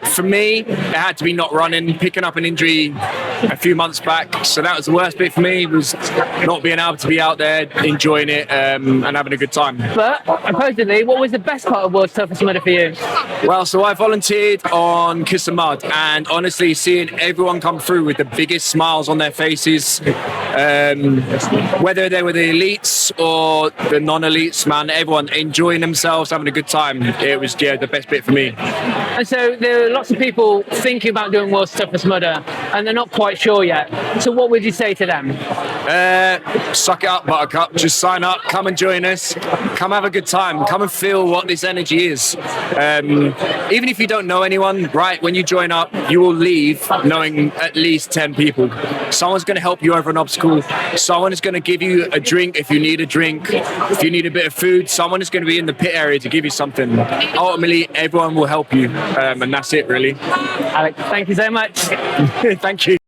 For me, it had to be not running, picking up an injury a few months back. So that was the worst bit for me, was not being able to be out there, enjoying it, and having a good time. But supposedly, what was the best part of World's Toughest Mudder for you? Well, so I volunteered on Kiss of Mud, and honestly, seeing everyone come through with the biggest smiles on their faces, whether they were the elites or the non-elites, man, everyone enjoying themselves, having a good time. It was the best bit for me. And so there are lots of people thinking about doing World's Toughest Mudder, and they're not quite sure yet. So what would you say to them? Suck it up, Buttercup. Just sign up, come and join us, come have a good time, come and feel what this energy is. Even if you don't know anyone, right, when you join up, you will leave knowing at least 10 people. Someone's going to help you over an obstacle. Someone is going to give you a drink if you need a drink. If you need a bit of food, someone is going to be in the pit area to give you something. Ultimately, everyone will help you, and that's it, really. Alex, thank you so much. Thank you.